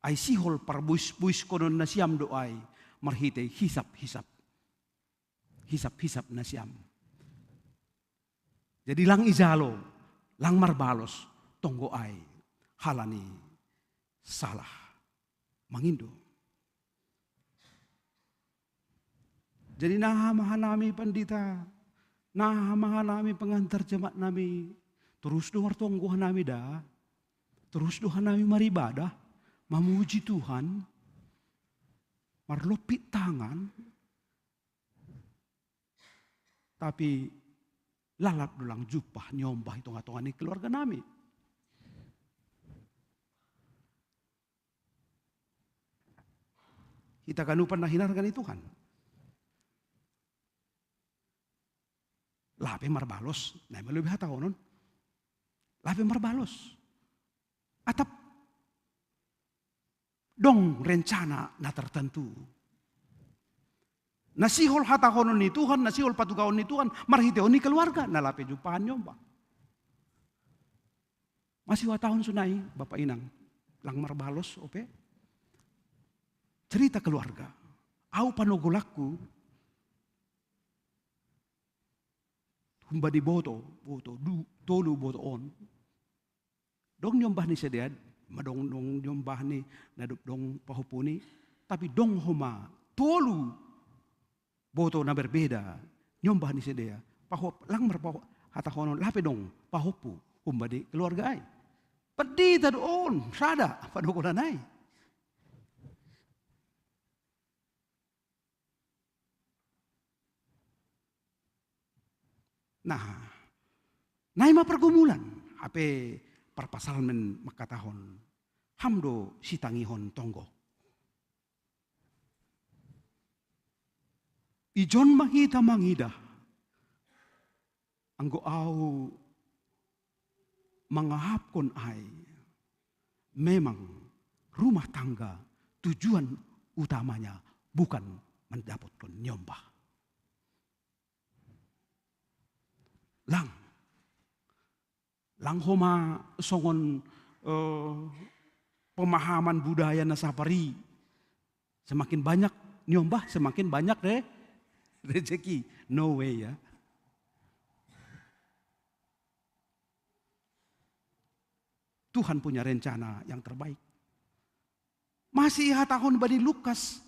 Ay sihol parbuis konon nasyam doay. Marhite hisap-hisap. Hisap-hisap nasyam. Jadi lang izalo. Lang marbalos. Tonggo ay. Halani salah. Mangindo. Jadi nahamahan nami pandita. Nahamahan nami pengantar jemaat nami. Terus doang tonggohan nami dah. Terus dohan nami maribadah. Memuji Tuhan. Marlopit tangan. Tapi lalap dulang jupah nyombah hitung-hitungan ini keluarga nami. Kita kanupan na hinargan ni Tuhan. Lape marbalos, na malubih hataw nun. Lape marbalos. Atap dong rencana na tertentu. Nasihol hatahon ni Tuhan, nasihol patugaon ni Tuhan, marhiteon ni keluarga, nalape jumpahan nyomba. Masih watahon sunai, Bapak Inang, lang marbalos, ope. Cerita keluarga. Au panogolaku. Humba di boto. Tolu boto on. Dong nyombah ni sedead. Madong nyombah ni. Nadup dong pahupuni. Tapi dong homa. Tolu. Boto na berbeda. Nyombah ni sedea. Pahop. Lang marpaho. Hatahonon. Lape dong. Pahupu. Humba di keluarga ay. Pedita doon. Sada. Panogolan ay. Nah, naima pergumulan, ape parpasal men makatahon, hamdo sitangihon tonggo. Ijon mahita mangida, anggo au mengahapkan ai. Memang rumah tangga tujuan utamanya bukan mendapatkan nyombah. Lang homa songon pemahaman budaya nasapari. Semakin banyak nyombah, semakin banyak rezeki. No way ya. Tuhan punya rencana yang terbaik. Masih tahun bani Lukas.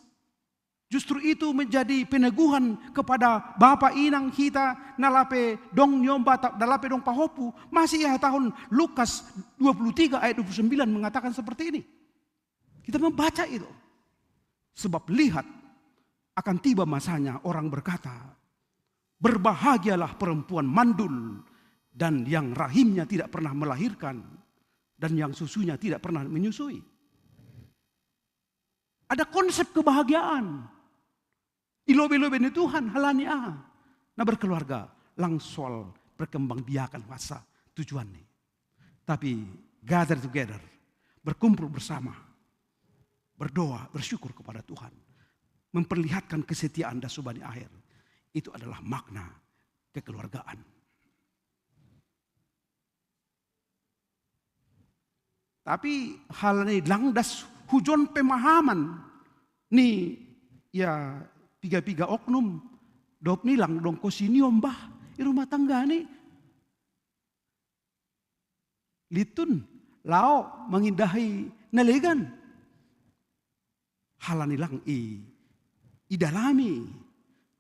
Justru itu menjadi peneguhan kepada Bapak Inang kita nalape dong nyomba nalape dong pahopu. Masih tahun Lukas 23 ayat 29 mengatakan seperti ini. Kita membaca itu. Sebab lihat akan tiba masanya orang berkata, berbahagialah perempuan mandul dan yang rahimnya tidak pernah melahirkan dan yang susunya tidak pernah menyusui. Ada konsep kebahagiaan. Ilobe-lobe ni Tuhan halani na berkeluarga langsung berkembang biakan masa tujuan ni. Tapi gather together, berkumpul bersama, berdoa, bersyukur kepada Tuhan, memperlihatkan kesetiaan dan subani akhir. Itu adalah makna kekeluargaan. Tapi hal ini langdas hujon pemahaman ni ya tiga oknum dop ni lang dong kosiniom bah di rumah tangga ni litun lao mengindahi nelegan hal ini lang idalami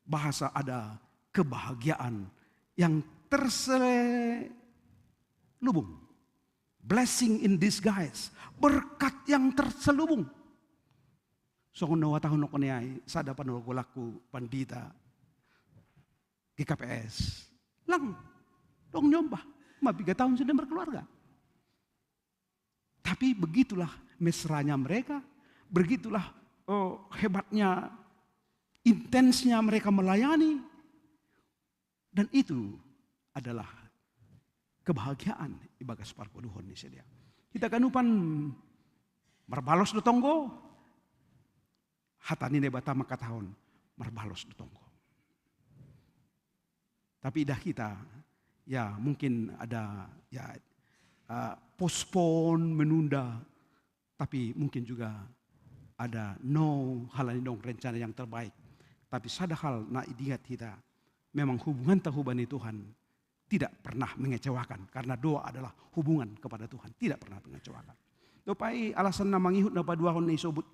bahasa ada kebahagiaan yang terselubung. Blessing in disguise. Berkat yang terselubung. So kung nawatahon ako niya, sada panulgulaku pandita, GKPS. Lang, dong nyomba. Mabiga tahun sudah berkeluarga. Tapi begitulah mesranya mereka. Begitulah hebatnya, intensnya mereka melayani. Dan itu adalah kebahagiaan ibagas parkoduhon ni sedia. Kita kanupan marbalos do tonggo. Hatani ne bata makatahon marbalos do tonggo. Tapi dah kita ya mungkin ada ya postpone, menunda. Tapi mungkin juga ada halani dong rencana yang terbaik. Tapi sada hal na idiat kita memang hubungan tahubani Tuhan tidak pernah mengecewakan. Karena doa adalah hubungan kepada Tuhan. Tidak pernah mengecewakan. Dopai alasan na mangihut na paduahon ni sobut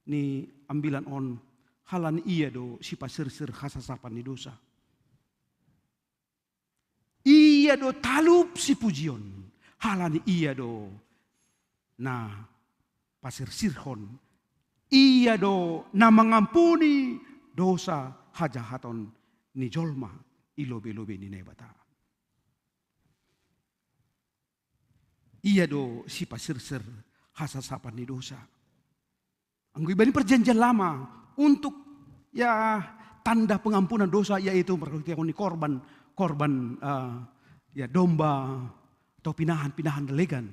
ni ambilan on. Halan iya do si pasir-sir hasasapan ni dosa. Iya do talup si pujion. Halan iya do na pasir sirhon. Iya do na mengampuni dosa hajahaton ni jolma ilobe-lobe ni nebata. Iya do si pasir-sir hasasapan ni dosa. Ang ibani perjanjian lama untuk ya tanda pengampunan dosa yaitu mereka ni korban ya domba atau pinahan delegan.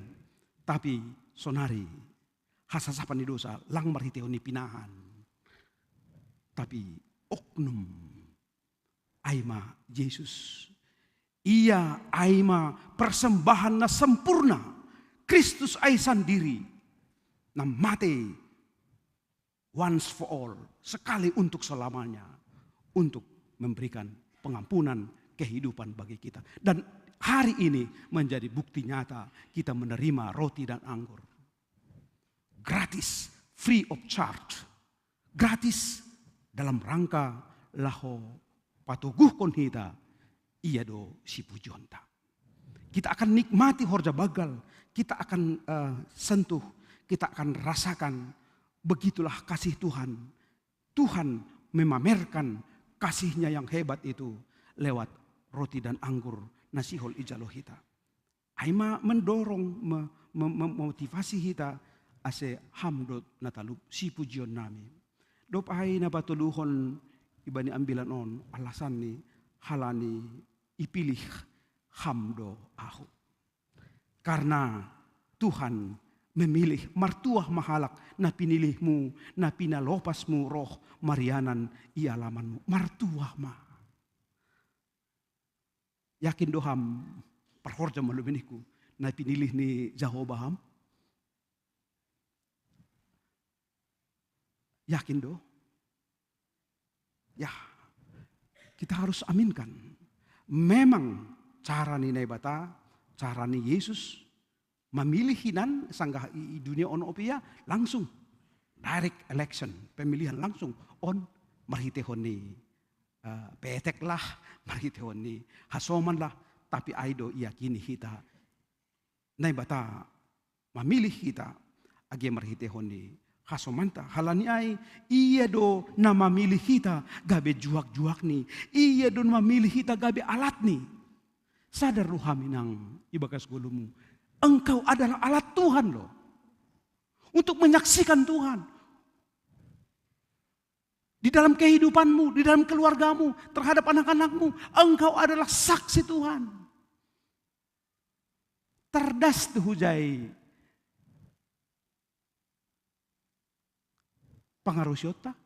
Tapi sonari hasasapan ni dosa lang marhiteo ni pinahan. Tapi oknum aima Yesus. Ia aima persembahan na sempurna. Kristus ay sendiri na mati once for all, sekali untuk selamanya, untuk memberikan pengampunan kehidupan bagi kita. Dan hari ini menjadi bukti nyata kita menerima roti dan anggur. Gratis, free of charge. Gratis dalam rangka laho patuguh kon hita, iya do si pujonta. Kita akan nikmati horja bagal, kita akan sentuh, kita akan rasakan begitulah kasih Tuhan. Tuhan memamerkan kasihnya yang hebat itu lewat roti dan anggur nasihol ijalo hita. Aima mendorong, memotivasi hita ase hamdot natalub si pujion nami. Dop ay napatuluhon ibani ambilan on alasan ni halani ipilih hamdo ahu. Karena Tuhan memilih martuah mahalak na pinilihmu, na pinalopasmu roh marianan ialamanmu. Martuah ma. Yakin doham perhorja maluminiku na pinilih ni Jahobaham. Yakin do? Ya, kita harus aminkan. Memang cara ni Naibata, cara ni Yesus memilih hinan sanggah i dunia on opia langsung direct election, pemilihan langsung on marhitehon ni petek lah, marhitehon ni hasoman lah, tapi aido yakini kita Naibata memilih kita agi marhitehon ni hasomanta halani ai iya do na memilih kita gabe juak-juak ni, iya do memilih kita gabe alat ni. Sadar lu haminang ibagas gulumu, engkau adalah alat Tuhan loh. Untuk menyaksikan Tuhan. Di dalam kehidupanmu, di dalam keluargamu, terhadap anak-anakmu, engkau adalah saksi Tuhan. Terdas tuhujai pengaruh syota.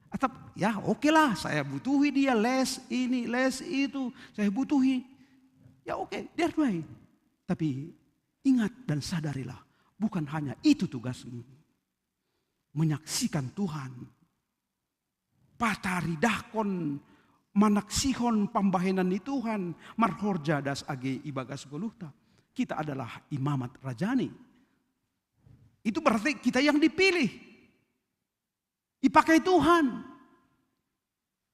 Atau ya oke lah, saya butuhi dia les ini, les itu, saya butuhi. Ya oke, biar baik. Tapi ingat dan sadarilah, bukan hanya itu tugasmu. Menyaksikan Tuhan. Patari dahkon, manaksihon pambahenan ni Tuhan. Marhorja das age ibagas goluhta. Kita adalah imamat rajani. Itu berarti kita yang dipilih. Ipakai Tuhan.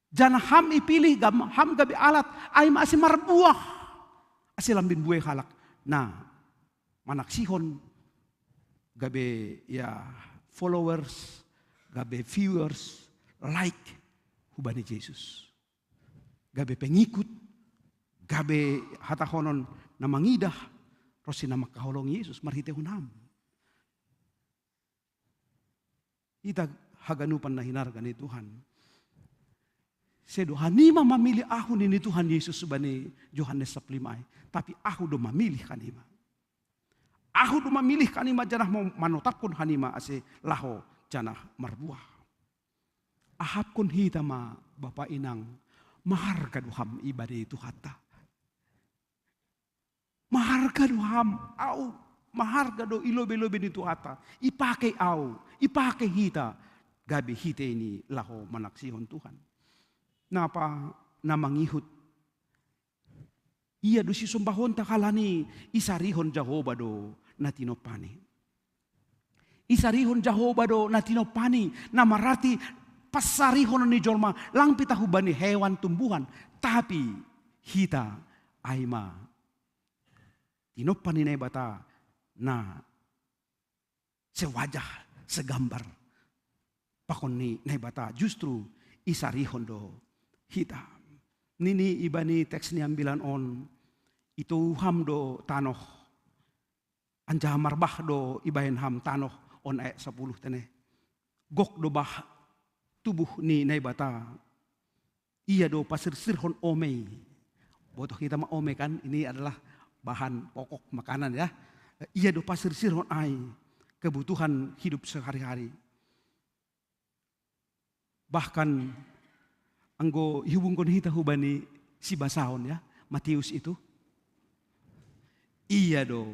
Jangan ham ipilih, ham gabi alat. Ay masih marbuah. Asilambin buah halak. Nah, manaksihon gabe ya followers, gabe viewers, like hubani Yesus. Gabe pengikut, gabe hatahonon na mangidah, rosi nama kaholong Yesus marhitehun ham. Ita haganupan na hinargan ni Tuhan. Sedo hanima memilih aku ni Tuhan Yesus subani Yohanes 5. Tapi aku do memilih kanima. Aku do memilih kanima janah mau manotapkon hanima ase laho janah marbuah. Ahapkon hita ma Bapa inang maharga duham ibadi itu hatta. Maharga duham au maharga do ilobe-lobe itu hatta. Ipake au, ipake hita gabi hita ini laho manaksihon Tuhan. Napa namangihut iya do si sumbahon takalani isarihon Jehovah do natinopani. Isarihon Jehovah do natinopani namarati pasarihon ni jorma lang pitahubani hewan tumbuhan tapi hita aima tinopani na bata na sewajah segambar pakon ni bata justru isarihon do hita. Nini ibani teks ni ambilan on. Itu ham do tanoh. Anja marbah do ibahin ham tanoh on ayat 10 tene. Gok do bah tubuh ni naibata. Iya do pasir-sir hon omei. Botoh kita ma ome kan. Ini adalah bahan pokok makanan ya. Iya do pasir-sir hon ai. Kebutuhan hidup sehari-hari. Bahkan anggo hubungkon hita hubani si basahon ya, Matius itu. Iya do.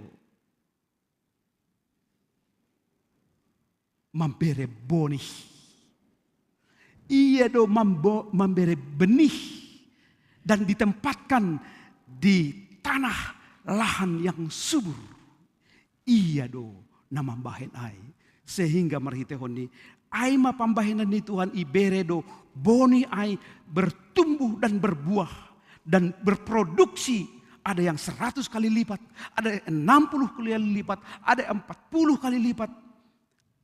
Membere bonih. Iya do membere benih. Dan ditempatkan di tanah lahan yang subur. Iya do namambahen ai. Sehingga marhitehon ni aima pambahenan ni Tuhan iberedo boni ai bertumbuh dan berbuah dan berproduksi. Ada yang 100 kali lipat, ada yang 60 kali lipat, ada yang 40 kali lipat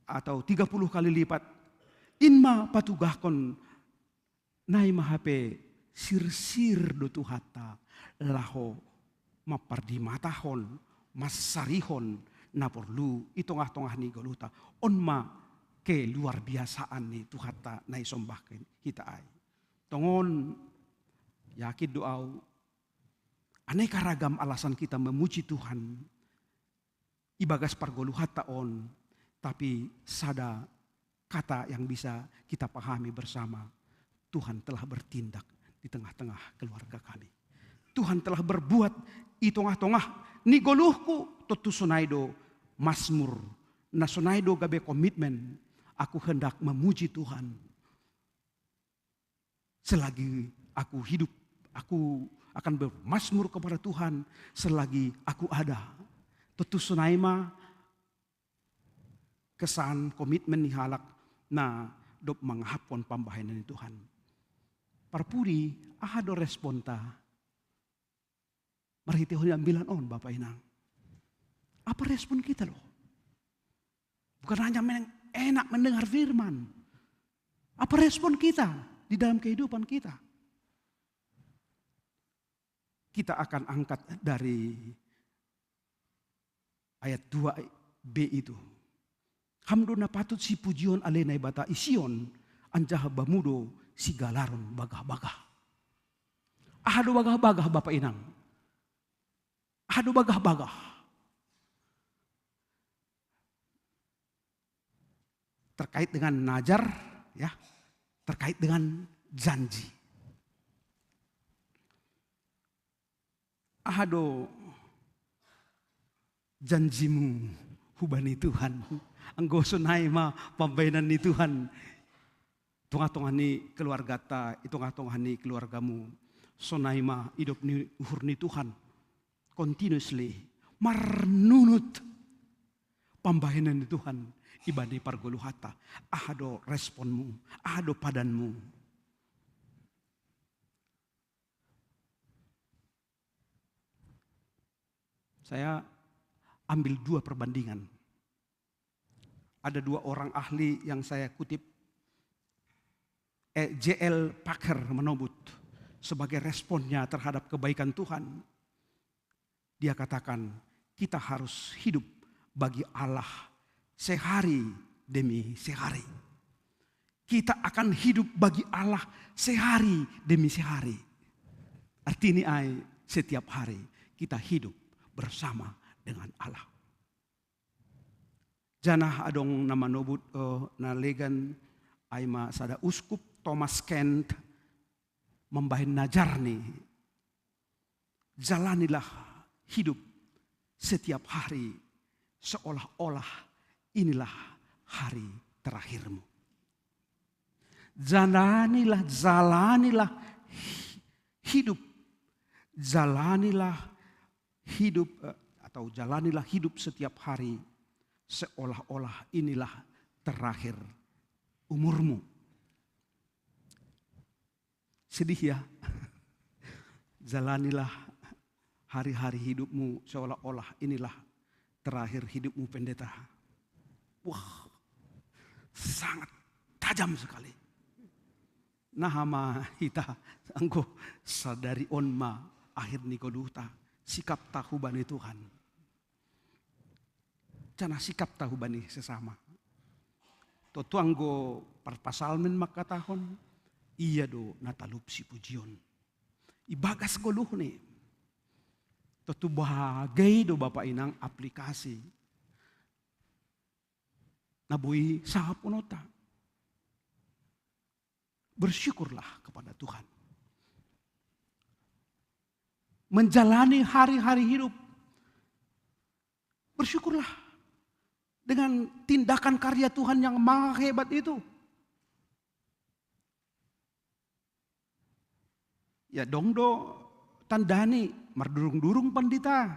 atau 30 kali lipat. Inma patugahkon nai mahape sir-sir do tuhata laho mapardimatahon masarihon na perlu itongah-tongah ni goluta onma ke luar biasaan ni tuhata na isombahkan kita ay. Tongon yakin doau aneka ragam alasan kita memuji Tuhan ibagas pargoluhata on, tapi sada kata yang bisa kita pahami bersama. Tuhan telah bertindak di tengah-tengah keluarga kami. Tuhan telah berbuat i tengah-tengah ni goluhku totu sonaido masmur. Na sonaido gabe komitmen, aku hendak memuji Tuhan. Selagi aku hidup, aku akan bermasmur kepada Tuhan selagi aku ada. Totu sonaima kesan komitmen ni halak na dop manghapon pambahanan ni Tuhan. Parpuri ahado responta. Marhiti hon ambilan on Bapak Inang. Apa respon kita loh? Bukan hanya enak mendengar firman. Apa respon kita di dalam kehidupan kita? Kita akan angkat dari ayat 2b itu. Hamduna patut si pujion alenai bata ision anjah bamudo si galaron bagah-bagah. Ahado bagah-bagah Bapak Inang. Ahado bagah-bagah. Terkait dengan najar, ya, terkait dengan janji. Ahado janjimu hubani Tuhan. Anggo sunai ma pambainan ni Tuhan. Tunga-tunga ni keluarga ta, tunga-tunga ni keluargamu. Sunai ma hidup ni uhur ni Tuhan. Continuously marnunut pambainan ni Tuhan. Ibadi pargoluhata. Ahado responmu, ahado padanmu. Saya ambil 2 perbandingan. Ada 2 orang ahli yang saya kutip. J.L. Packer menobut sebagai responnya terhadap kebaikan Tuhan. Dia katakan, kita harus hidup bagi Allah sehari demi sehari. Kita akan hidup bagi Allah sehari demi sehari. Artinya setiap hari kita hidup bersama dengan Allah. Janah adong nama nobut na legan aima sada uskup Thomas Kent membahin najarni. Jalanilah hidup setiap hari seolah-olah inilah hari terakhirmu. Jalanilah hidup. Jalanilah hidup atau jalanilah hidup setiap hari seolah-olah inilah terakhir umurmu. Sedih ya. Jalanilah hari-hari hidupmu seolah-olah inilah terakhir hidupmu pendeta. Wah, sangat tajam sekali. Nahama hita anggo sadari onma akhir nikoduta sikap tahubani Tuhan. Cana sikap tahubani sesama. Totu anggo parpasalmen makatahon iya do natalup si pujion. Ibagas goluh nih. Totu bahagai do Bapak Inang aplikasi. Nabui sahapunota. Bersyukurlah kepada Tuhan. Menjalani hari-hari hidup. Bersyukurlah. Dengan tindakan karya Tuhan yang maha hebat itu. Ya dongdo tandani mardurung-durung pendeta.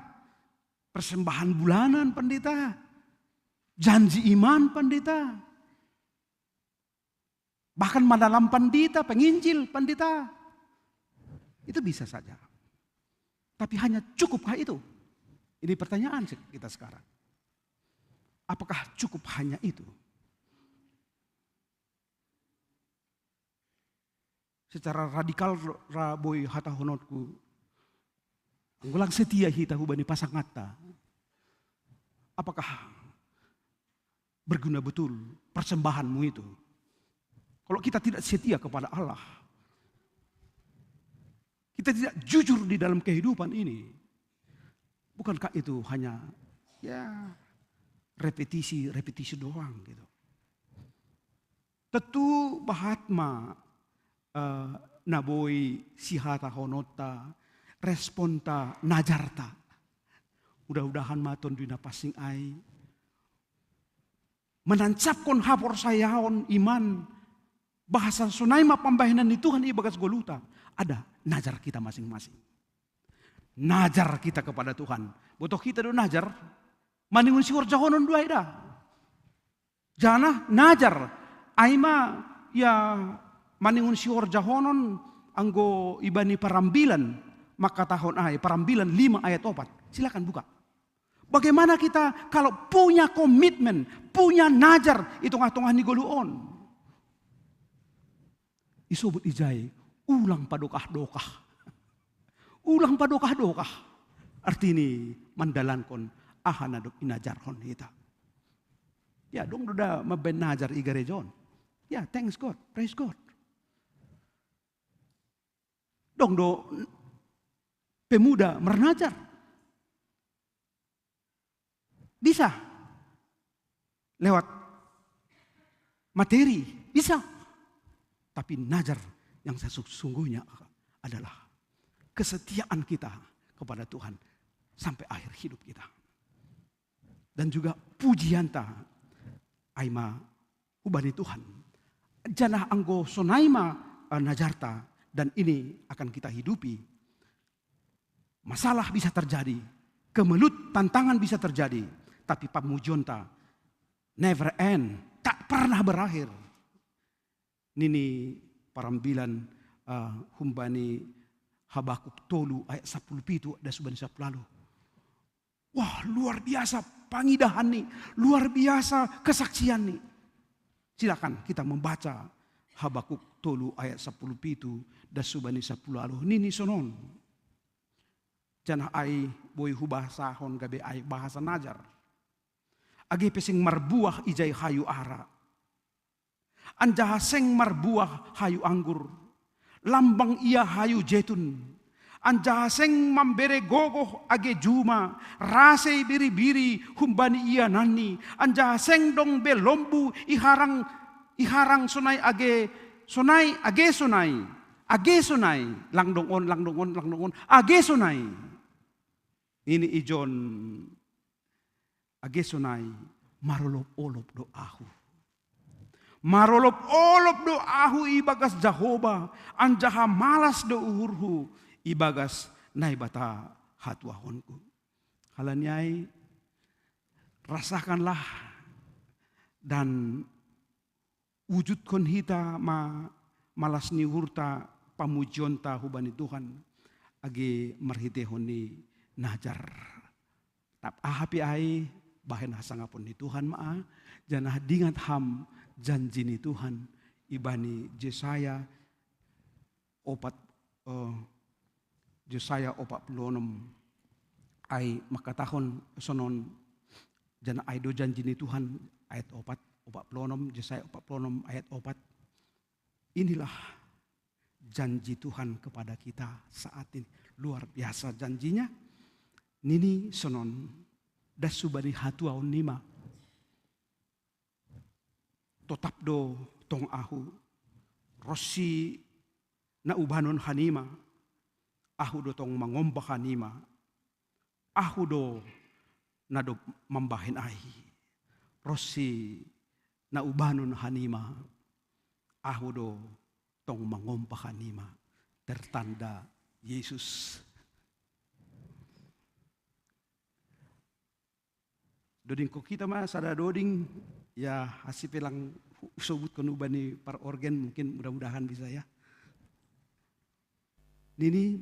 Persembahan bulanan pendeta. Janji iman pendeta. Bahkan madalam pendeta, penginjil pendeta. Itu bisa saja. Tapi hanya cukupkah itu? Ini pertanyaan kita sekarang. Apakah cukup hanya itu? Secara radikal raboy hatahonotku. Anggulang setia hita hubani pasangata. Apakah berguna betul persembahanmu itu? Kalau kita tidak setia kepada Allah, kita tidak jujur di dalam kehidupan ini, bukankah itu hanya ya repetisi doang gitu. Tentu bahatma naboi sihata honota responta najarta. Mudah-mudahan maton dina pasing ai menancapkan hapor sayaon iman bahasa sunaima pambahinan ni Tuhan ibagas goluta. Ada najar kita masing-masing. Najar kita kepada Tuhan. Botoh kita do najar. Maningun siwar jahonon dua ida. Jana najar. Aima ya maningun siwar jahonon anggo ibani parambilan. Maka tahun parambilan 5 ayat 4. Silakan buka. Bagaimana kita kalau punya komitmen, punya najar, itu ngatongah ni goluon. Isobut ijai, ulang padokah-dokah. Ulang padokah-dokah. Artini mandalankon ahanadok inajarhon kita. Ya dong udah maben najar igarejon. Ya thanks God, praise God. Dong do pemuda mernajar. Bisa. Lewat materi, bisa. Tapi najar yang sesungguhnya adalah kesetiaan kita kepada Tuhan sampai akhir hidup kita. Dan juga pujianta aima ubani Tuhan. Janah anggo sonaima najarta dan ini akan kita hidupi. Masalah bisa terjadi, kemelut tantangan bisa terjadi, tapi pamujonta never end, tak pernah berakhir. Nini parambilan humbani Habakuk tolu ayat 10 ada subhan lalu. Wah luar biasa pangidahan nih, luar biasa kesaksian nih. Silakan kita membaca Habakuk tolu ayat 10 dan subhani 10 lalu. Nini sonon. Janah ai boy hubahasahon gabe ai bahasa najar. Agi pesing marbuah ijai hayu ara. Anjaha seng marbuah hayu anggur. Lambang ia hayu jetun. Anjaha seng mambere gogoh age juma. Rasei biri-biri humbani ia nani. Anjaha seng dong belombu iharang sonai age sonai age sonai. Age sonai langdong on age sonai. Ini ijon agesonai marolop-olop doahu. Marolop-olop doahu ibagas Jahoba. Anjaha malas do uhurhu ibagas naibata hatuahonku. Halanyai rasakanlah dan wujudkan hita malas ni hurta pamujonta hubani Tuhan. Agi marhitehoni najar. Tap ahapi ai bahen hasangapun ni Tuhan maa. Janah dingat ham janji ni Tuhan. Ibani Jesaya opat pelonom. Ai makatahon sonon. Janah ai do janji ni Tuhan ayat opat pelonom. Jesaya opat pelonom ayat opat. Inilah janji Tuhan kepada kita saat ini. Luar biasa janjinya. Nini sonon dasubani hatuaon nima. Totap do tong ahu. Rosi na ubanon hanima. Ahu do tong mangombah hanima. Ahu do na do mambahin ahi. Rosi na ubanon hanima. Ahu do tong mangombah hanima. Tertanda Yesus. Doding ko kita mas ada doding ya hasil pelang sobut konubani par organ mungkin mudah-mudahan bisa ya. Nini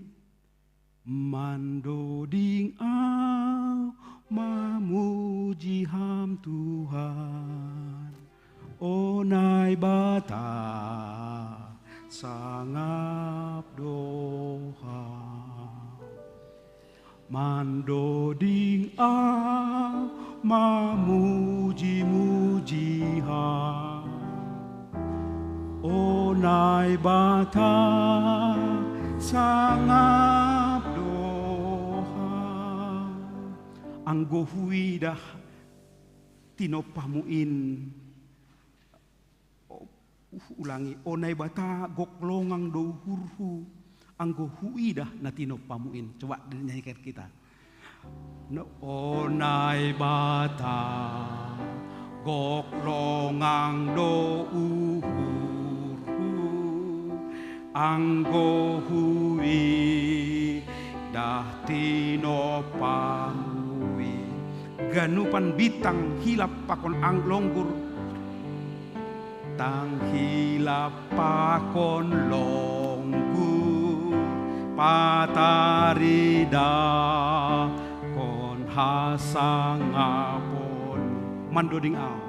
mandoding au mamuji ham Tuhan onai bata sangap doha mandoding au mamuji-mujihan onai bata sangap doha anggo huidah tinopamuin ulangi onai bata goklongang do hurhu anggo huidah na tinopamuin. Coba dinyanyikan kita. No, onai bata goklongang do hurhu anggo hui dah tinopamuin. Ganupan bitang hilap pakon ang longgur tang hilap pakon longgur patarida kon hasangapon mandoding ang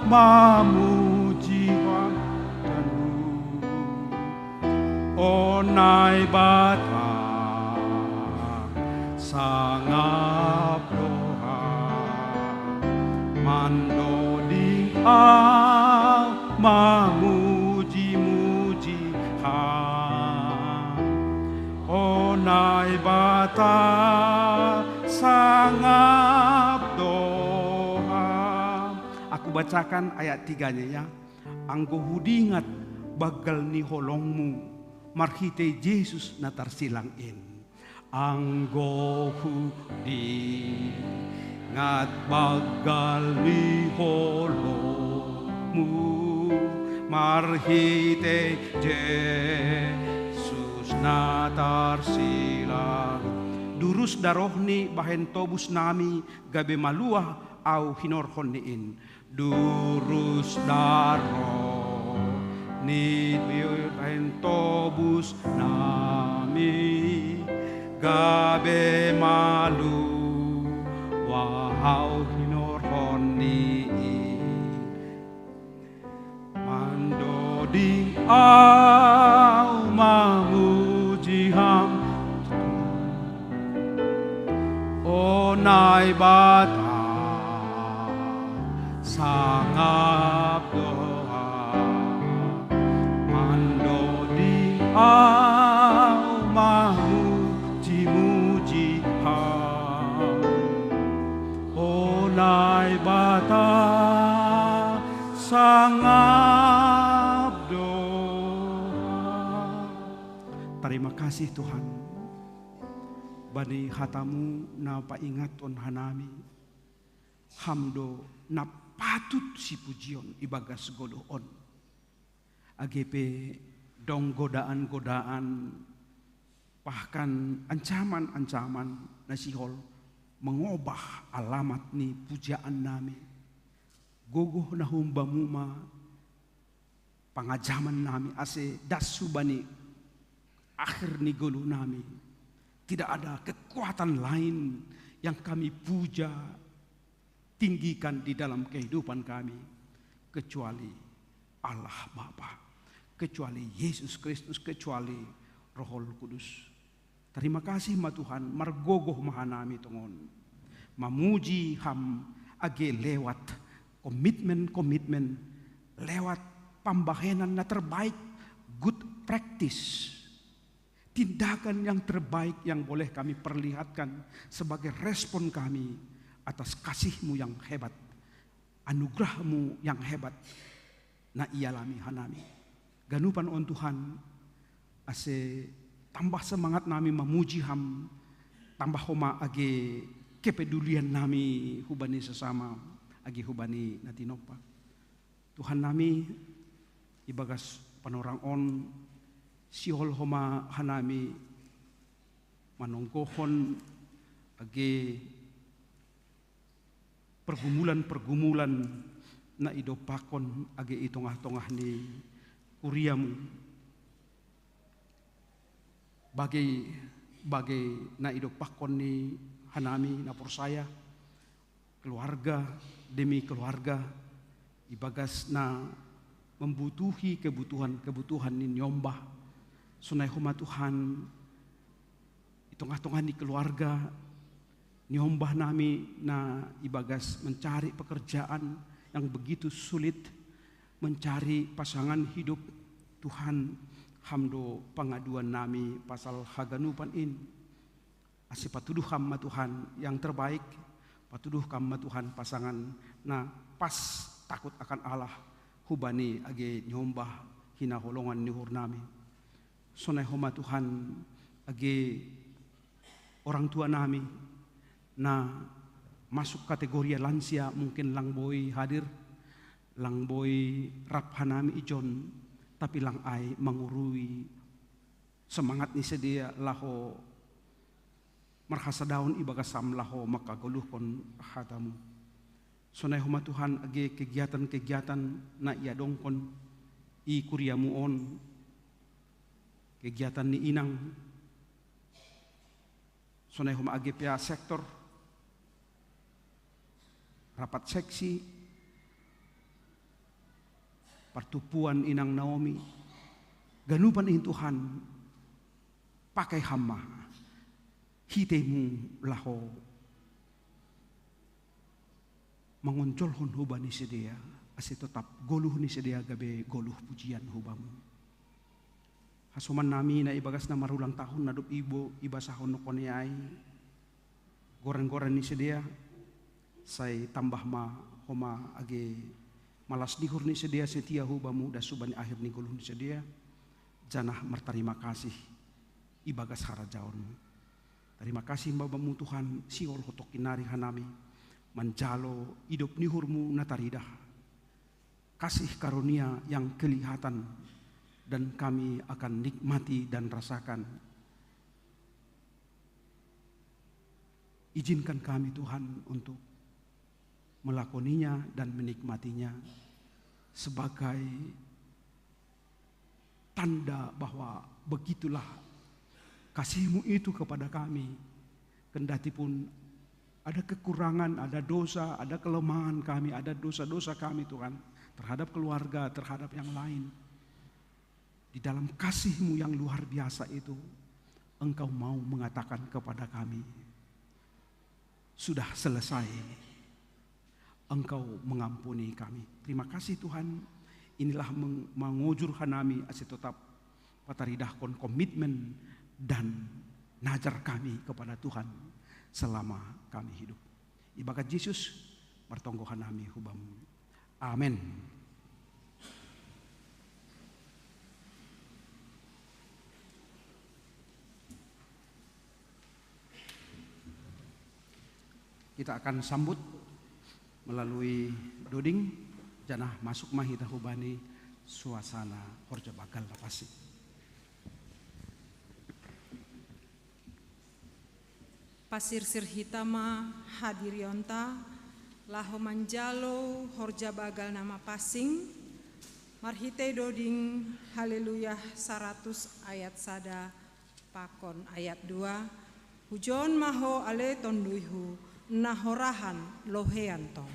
mamuji Tuhanmu onai bata sangap doa mandoding ang mamuji-muji onai bata sangap doa. Aku bacakan ayat 3-nya ya. Anggo hudingat bagal ni holongmu marhite Yesus natar silangin. Anggo hudi ngat bagal ni holongmu marhite Yesus natar silang. Durus darohni bahen tobus nami gabe maluah au hinorhon niin. Durus daroh ni bahen tobus nami gabe malu wahau hinorhoni mandoding au mamuji ham onai bata sangap doa mandoding au muji onai bata sangap doa. Terima kasih Tuhan bani hatamu na paingaton hanami hamdo na patut si pujion ibagas godoon agepe dong godaan-godaan bahkan ancaman-ancaman nasihol mengubah alamat ni pujaan nami gogoh na humbamuma pangajaman nami ase dasubani akhir ni golu nami. Tidak ada kekuatan lain yang kami puja tinggikan di dalam kehidupan kami kecuali Allah Bapa, kecuali Yesus Kristus, kecuali Roh Kudus. Terima kasih ma Tuhan margogoh mahanami tongon mamuji ham age lewat komitmen lewat pembahanan na terbaik, good practice, tindakan yang terbaik yang boleh kami perlihatkan sebagai respon kami atas kasih-Mu yang hebat, anugerah-Mu yang hebat na ialami hanami. Ganupan on Tuhan ase tambah semangat nami memuji ham, tambah homa age kepedulian nami hubani sesama age hubani natinopa. Tuhan nami ibagas panorang on sihol homa hanami manongkohon age pergumulan-pergumulan na idopakon age itongah-tongah ni kuriamu bagai na idopakon ni hanami na porsaya keluarga demi keluarga ibagas na membutuhi kebutuhan ni nyombah sunai homa Tuhan itongah-tongah ni keluarga nyombah nami na ibagas mencari pekerjaan yang begitu sulit, mencari pasangan hidup. Tuhan hamdo pengaduan nami pasal haganupan in Ase patuduh kamma Tuhan yang terbaik, patuduh kamma Tuhan pasangan na pas takut akan Allah, hubani age nyombah hina holongan nihur nami. Sonai homa Tuhan age orang tua nami na masuk kategori lansia, mungkin lang boy hadir, lang boy rap hanami ijon, tapi lang ay mangurui semangat ni sedia laho marhasa daun ibagasam laho makaguluh kon hatamu. Sonai homa Tuhan age kegiatan-kegiatan na iya dongkon i kuriamu on, kegiatan ni inang. Sonai homa age pia sektor rapat seksi pertupuan inang Naomi, ganupan in Tuhan pakai hama hitemu laho mangoncolhon huba ni sedia, ase tetap goluh ni sedia gabe goluh pujian hubamu. Hasuman nami na ibagas na marulang tahun nadup ibu ibasahon no koniai goren-goren ni sedia, say tambah ma homa age malas dihur ni sedia setia hubamu da suban akhir ni goluh ni sedia, janah berterima kasih ibagas harajaon. Terima kasih babamu Tuhan siol hotok kinari hanami manjalo hidup nihurmu nataridah, kasih karunia yang kelihatan dan kami akan nikmati dan rasakan. Izinkan kami Tuhan untuk melakoninya dan menikmatinya sebagai tanda bahwa begitulah kasih-Mu itu kepada kami. Kendati pun ada kekurangan, ada dosa, ada kelemahan kami, ada dosa-dosa kami Tuhan terhadap keluarga, terhadap yang lain. Di dalam kasih-Mu yang luar biasa itu, Engkau mau mengatakan kepada kami, sudah selesai. Engkau mengampuni kami. Terima kasih Tuhan. Inilah mengujur hanami ase tetap pataridah kon komitmen dan najar kami kepada Tuhan selama kami hidup. Ibagat Yesus bertonggo hanami hubamu. Amin. Kita akan sambut melalui doding janah masuk mahita hubani suasana Horja Bagal Lapasi.
Pasir sir hitama hadirionta laho manjalo Horja Bagal nama pasing marhite doding haleluya 100 ayat sada pakon ayat 2 hujon maho ale tonduihu nahorahan loheanto.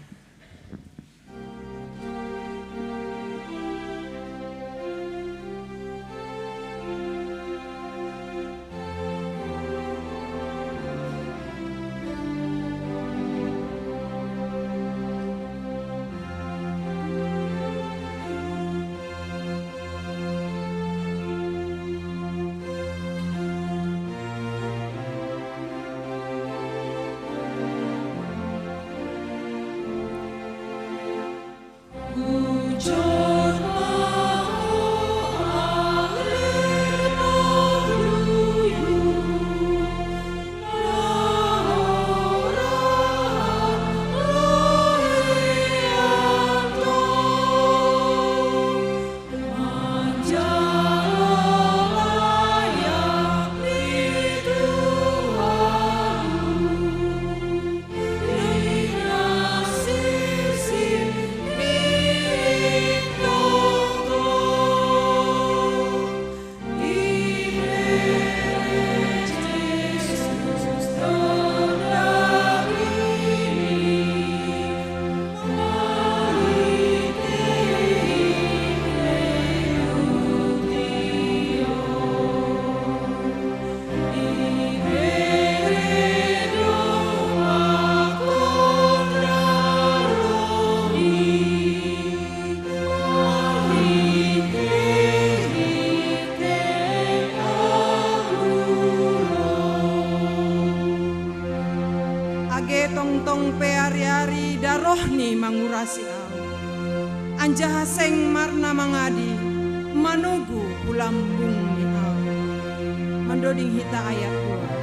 hari-hari darohni mangurasi au. Anjaha seng marna mangadi manugu ulambung ni au. Mandoding hita ayat 2.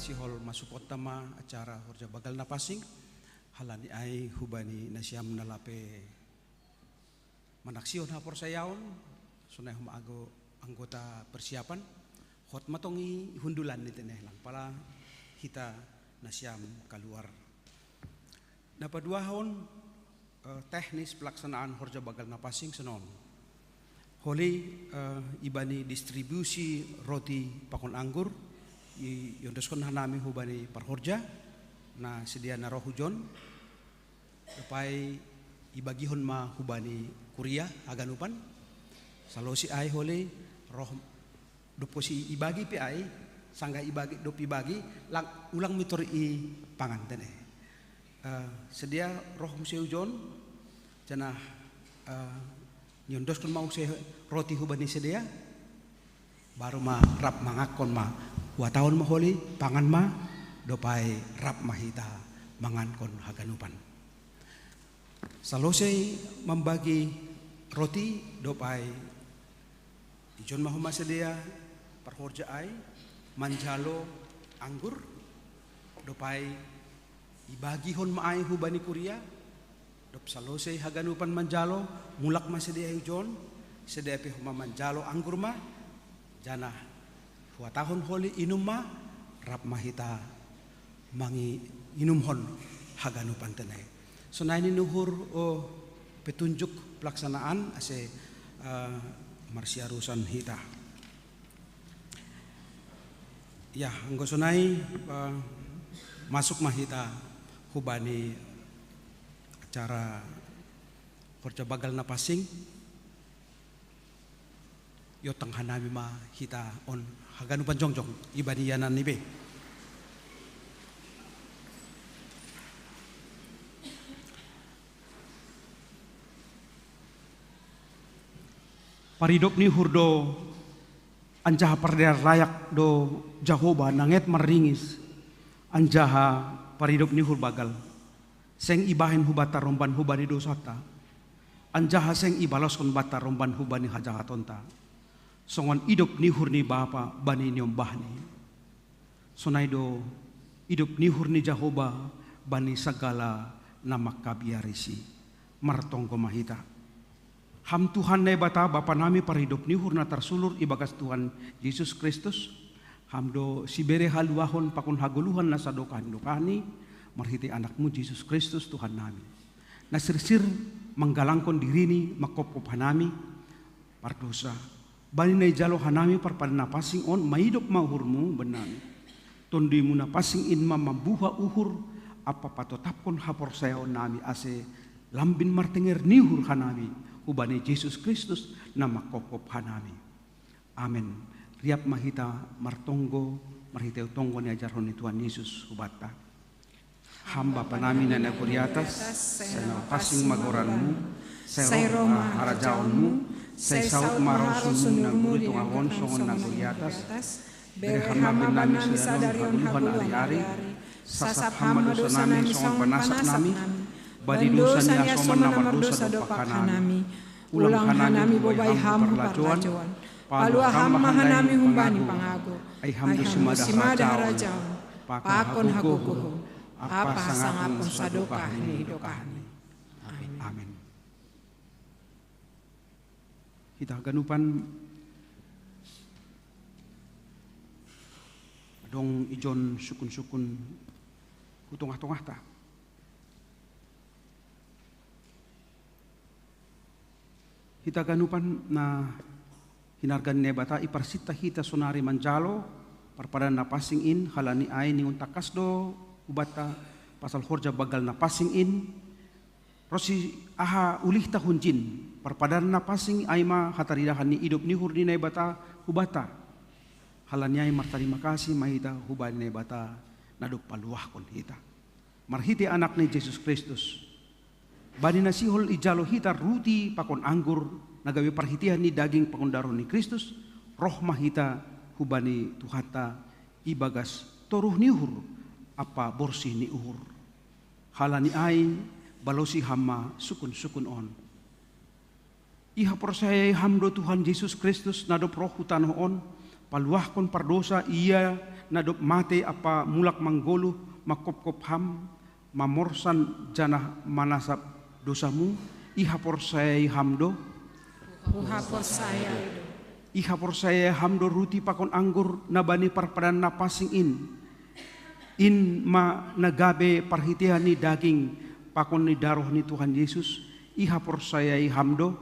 Sihol masupot tama acara Horja Bagal na Pasing halani ay hubani na siyam nalape manaksyon hapor sayaon sunay humaago anggota persiapan hot matongi hundulan ni teneh lang pala hita na siyam keluar. Napaduahon teknis pelaksanaan Horja Bagal na Pasing senon. Holi ibani distribusi roti pakon anggur yondoskon hanami hubani parhorja na sedia na roh hujon upay ibagihon ma hubani kuria aganupan salosi ay holi roh dopo si ibagi pi ay sangga ibagi dopi ibagi lang ulang mitor i panganten sedia roh musi hujon jana yondoskon mau se roti hubani sedia baru ma rap mangakon ma watahon maholi pangan ma dopai rap mahita mangan kon haganupan. Salosei membagi roti dopai ijon mahuma sedia parhorja ai manjalo anggur dopai ibagi hon maai hubani kuria dop salosei haganupan manjalo mulak ma sedia ijon sedia pe huma manjalo anggur ma jana tahun holi inum ma rap mahita mangi inum hon haganu pantenai. So na ini nuhur petunjuk pelaksanaan ase marsiarusan hita. Ya anggo sonai masuk mahita hubani acara Horja Bagal na Pasing yo tanghanami ma hita on haganu panjongjong ibadiyanan nibe. Paridop ni hurdo anjaha pardera rayak do Jahoba nanget meringis anjaha paridop ni hur bagal seng ibahen hubata romban hubani dosata anjaha seng ibalos kon bata romban hubani hajahatonta songon idop nihur ni bapa bani nyom bahni sonaido idop nihur ni Jahoba bani segala nama kabiarisi martongko mahita ham Tuhan ne bata bapa nami paridop nihur na tersulur ibagas Tuhan Yesus Kristus hamdo sibere haluahon pakun haguluhan na sadokan dokani marhiti anakmu Yesus Kristus Tuhan nami nasirsir menggalangkon dirini makop-kop hanami pardosa bani na ijalo hanami parpada na pasing on maidop mahurmu benami tondi muna pasing inma mambuha uhur apa patotapkon hapor sayo nami ase lambin martenger nihur hanami ubani Yesus Kristus nama kokop hanami amin riap mahita martonggo marhiteu tonggo ni ajaron ni Tuhan Yesus ubata hamba panami na naguri atas sa pasing magoranmu
Sai Roma harajaonmu, sai saut maharosun nurmu di angkon songon nagu di atas, bere hama nami sadarion habulan hari-hari, sasap hama dosa nami songon panasap nami, badi dosa nia songon namar dosa dopak hanami, ulang hanami bobai hamu parlajuan, palua hama hanami humbani pangago, ai hamdu simada harajaon, pakon haguguhu, apa sangapun sadokah ni hidokahni.
Amin. Kita ganupan dong ijon sukun-sukun kutungah-tungah ta. Kita ganupan na hinargan nebata iparsita hita sonari manjalo parpadan na passing in halani ay ningun takasdo ubata pasal horja bagal na passing in rosi aha ulih ta hunjin parpadan na passing ay ma hataridahan ni idop ni hurdi nebata hubata halani ay martarima kasih mahita huban nebata nadok paluah kon hita marhiti anak ni Jesus Kristus bani nasihol ijalo hita ruti pakon anggur nagawi parhitihan ni daging pangondaro ni Kristus roh mahita hubani tuhata ibagas toruh nihur apa borsih ni uhur halani ay balosi hama sukun-sukun on iha persaya hamdo Tuhan Yesus Kristus nadop roh hutanoh on paluah kon pardosa ia nadop mate apa mulak manggoluh makop-kop ham mamorsan janah manasab dosamu iha persaya hamdo iha persaya hamdo ruti pakon anggur nabani parpadan napasing in ma nagabe parhitihan ni daging pakon ni daroh ni Tuhan Yesus iha persaya hamdo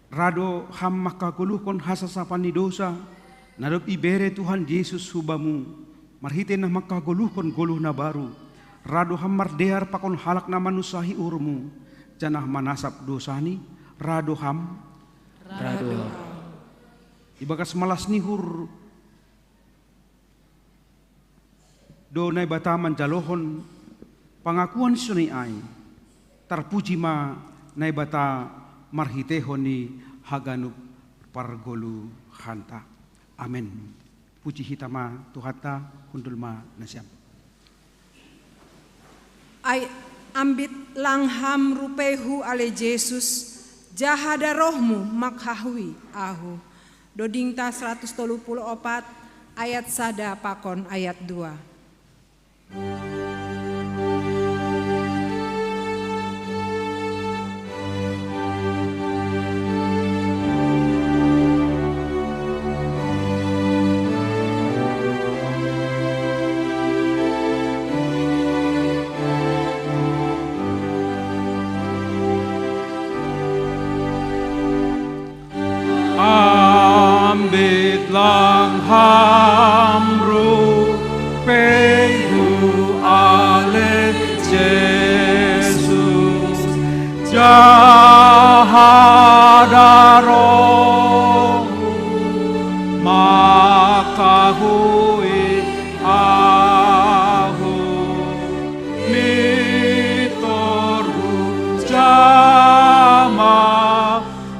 rado ham makaguluh kon hasasapan ni dosa nadop ibere Tuhan Yesus hubamu marhite na makaguluh kon guluh na baru rado ham mardear pakon halak na manusahi urmu janah manasap dosani rado ibagas malas nihur do nay bataman jalohon pangakuan suni ay tarpuji ma nay bata marhitehon ni haganup pargolu hanta amen puji hitama tuhata hundulma nasyam
Ai ambit langham rupehu ale Jesus jahada rohmu makhahui ahu dodingta 134 ayat sada pakon ayat 2
ambit langham rupehu ale Jesus jahada rohmu makahui ahu mitorhu jama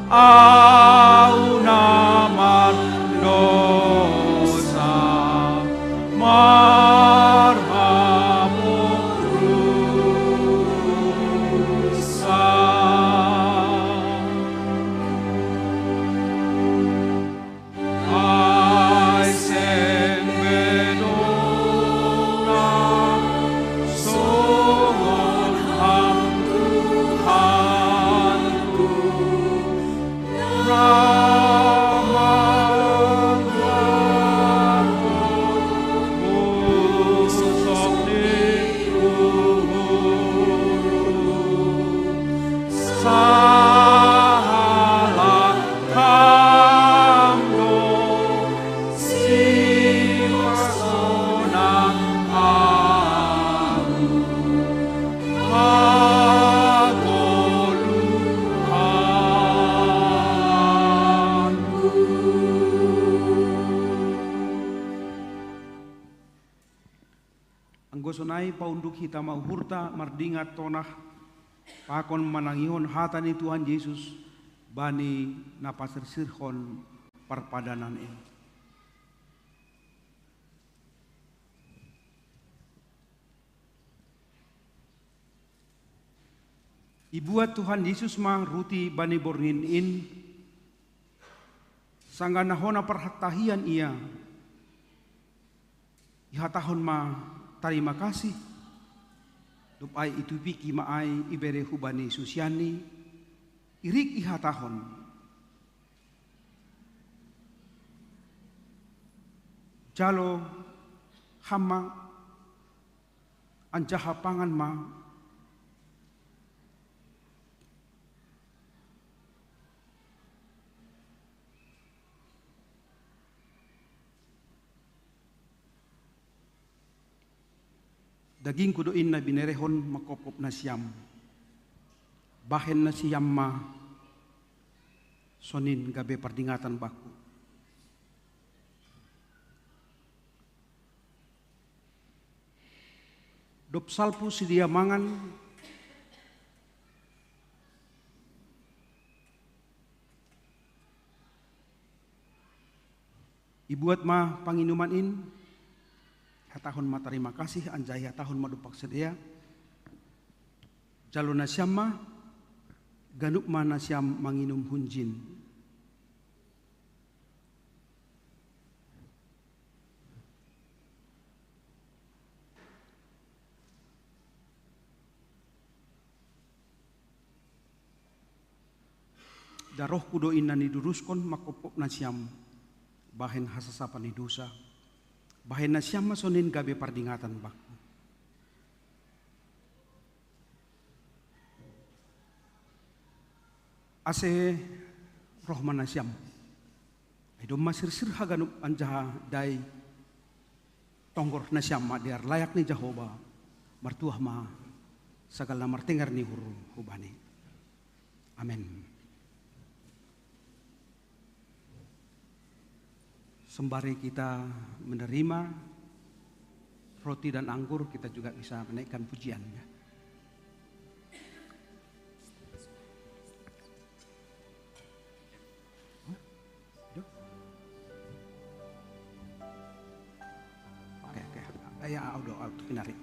au namar dosa marhamu rusa ay sen bedona songon ham Tuhanku
Anggosonai paunduk hita mauhurta mardingat tonah pakon manangihon hata ni Tuhan Yesus bani napasersirhon perpadanan ini. Ibuat Tuhan Yesus mang ruti bani borngin in sangga nahona perhatahian ia ihatahon ma terima kasih dupai itu piki maai ibere hubani susiani irik ihatahon jalo hama anjaha pangan ma daging kuduin na binerehon makopop na siyam. Bahen na siyam ma sonin gabi pardingatan baku. Dop salpu si dia mangan ibuat ma panginuman in tahun ma terima kasih anjaya tahun madupak sedia jaluna syamma ganuk mana syam manginum hunjin daroh kudo inna niduruskon makopop na syam bahen hasasapa ni dosa bahen na siyam masonin gabi pardingatan baku. Ase rohman na siyam. Idom masirsir haganub anjaha day tonggor na siyam madiar layak ni Jehovah martuah ma sagala martengar ni hubani. Amin. Sembari kita menerima roti dan anggur, kita juga bisa menaikkan pujian. Ya. Oke. Ya, auto kenari.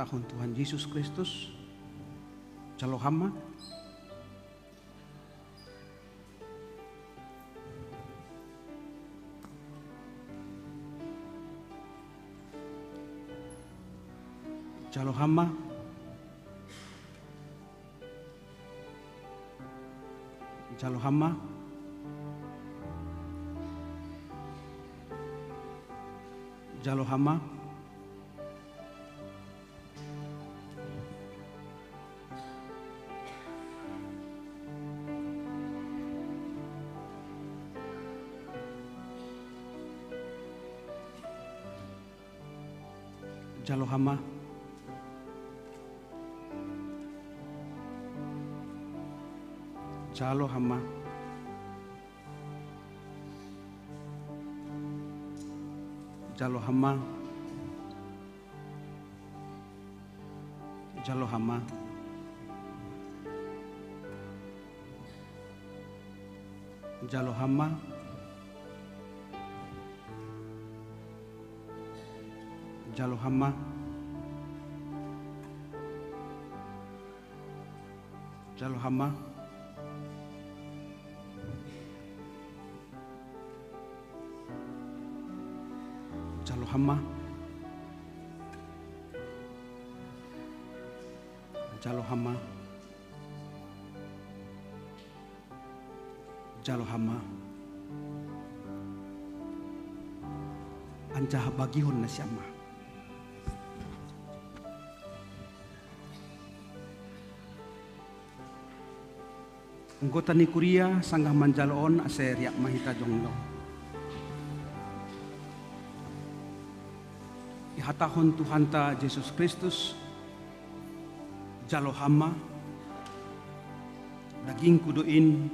Tahun Tuhan Yesus Kristus Calohama Calohama Calohama Calohama Calohama Calohama Calohama Calohama Calohama Calohama Calohama Calohama Calohama Calohama Anjah bagihon na siyama anggota ni Kuria sanggah manjaloon ase riak mahita jonglo. Ihatahon Tuhan ta Yesus Kristus jalo hama daging kuduin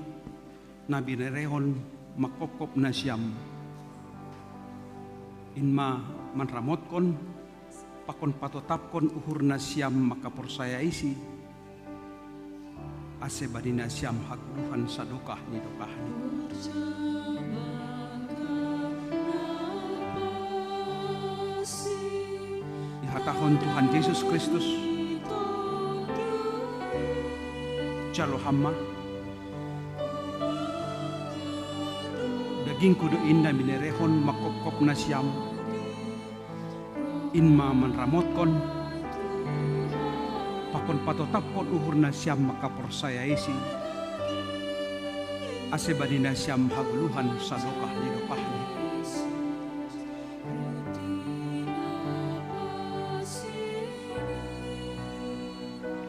na binerehon makopkop na siyam inma manramotkon pakon patotapkon uhur na siyam makaporsaya isi ase badina siyam haguluhan sa dukah ni dukah ni ihatahon Tuhan Yesus Kristus jalo hama daging kuduin na binerehon makopkop na siyam inma manramotkon pakon patotapkon uhur na siyam makaporsaya isi ase badina siyam haguluhan sa dukah ni dukah ni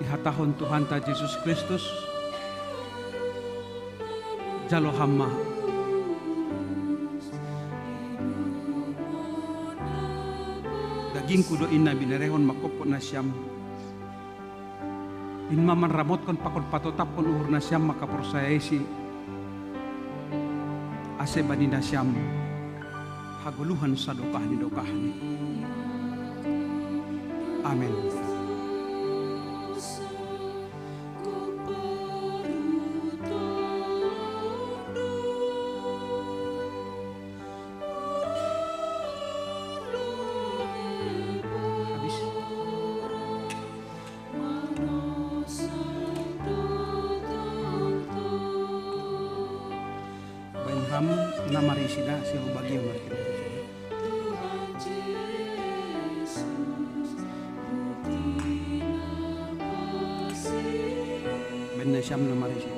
ihatahon Tuhan ta Yesus Kristus jalo hama daging kuduin na binerehon makopkop na siyam inma manramotkon pakon patotapkon uhur na siyam makaporsaya isi ase badina siyam haguluhan sa dukah ni dukah ni amen. Namarisida si hubagi yang marikina benda syam namarisi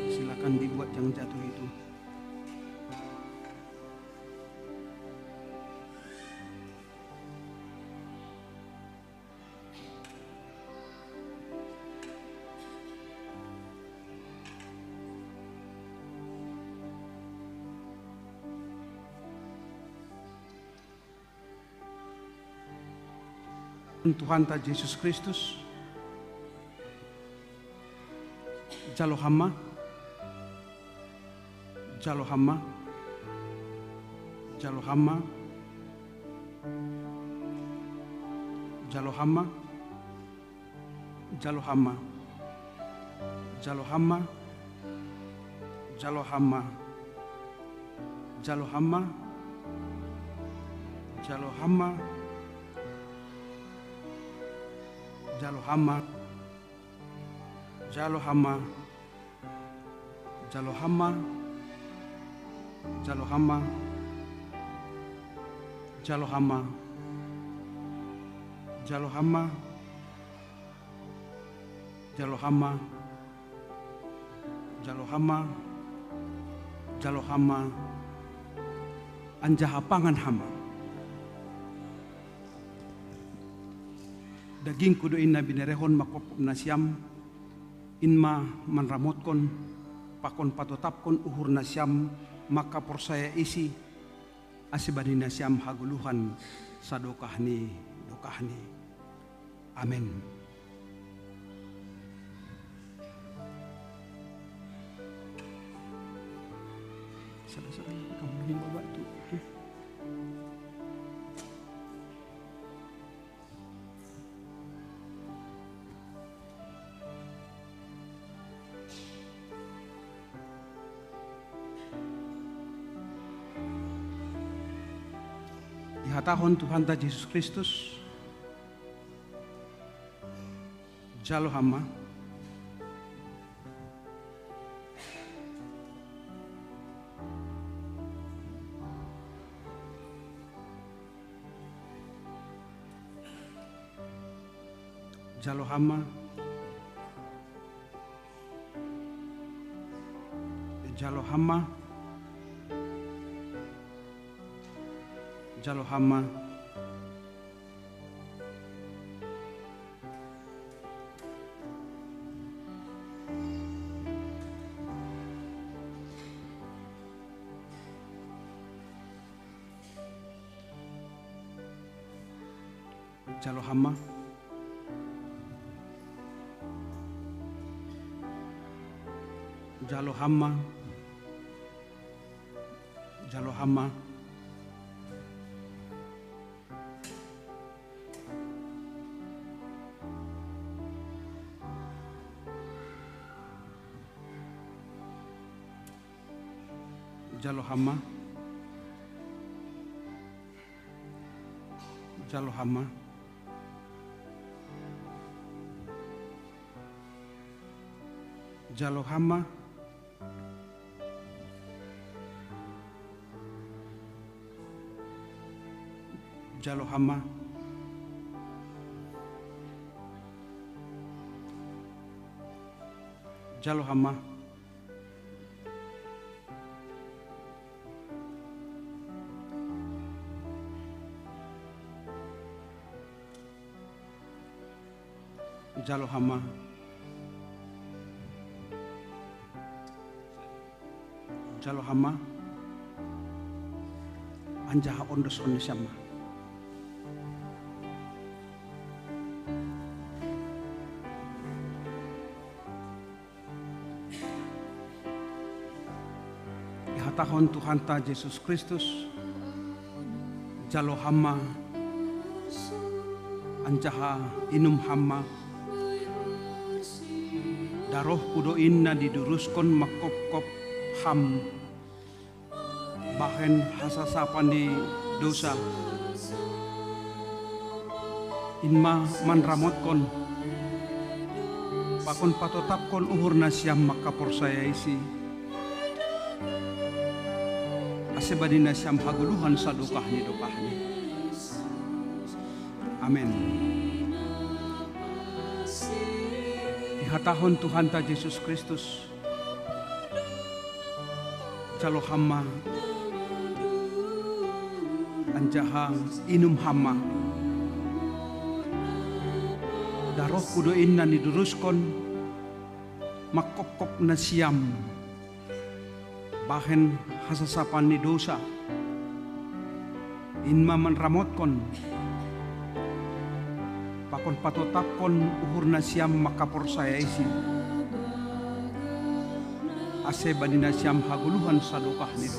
silakan dibuat yang jatuh itu. Tuhan ta Yesus Kristus jalo hama jalo hama jalo hama jalo hama jalo hama jalo hama jalo hama jalo hama jalo hama jalo hama jalo hama jalo hama jalo hama jalo hama jalo hama jalo hama jalo hama jalo hama anjahapangan hama daging kuduin na binerehon makopkop na siyam inma manramotkon pakon patotapkon uhur na siyam makaporsaya isi asibani na siyam haguluhan sa dukah ni amen. Salah kamu ingin bawa itu. Ihatahon Tuhan ta Yesus Kristus jalo hama jalo hama jalo hama jalo hama Jalohama. Jalohama. Jalohama. Jalohama. Jalohama. Jalohama. Jalohama. Jalohama. Jalohama. Jalohama. Anjaha ondos onesama. Ihatahon Tuhan ta Yesus Kristus. Jalohama. Anjaha inum hama. Daroh kudoin na diduruskon makop-kop ham bahen hasasapan di dosa inma manramotkon pakon patotapkon uhur na siyam makaporsaya isi asebadi na siyam haguluhan sa dukahni. Amen. Ihatahon Tuhan ta Yesus Kristus. Jalohama. Anjaha inum hama. Daroh kudoin na niduruskon makop-kop na siyam bahen hasasapan ni dosa inma manramotkon pakon patotapkon uhur na siyam makaporsaya isi ase badina siyam haguluhan sa dukahni.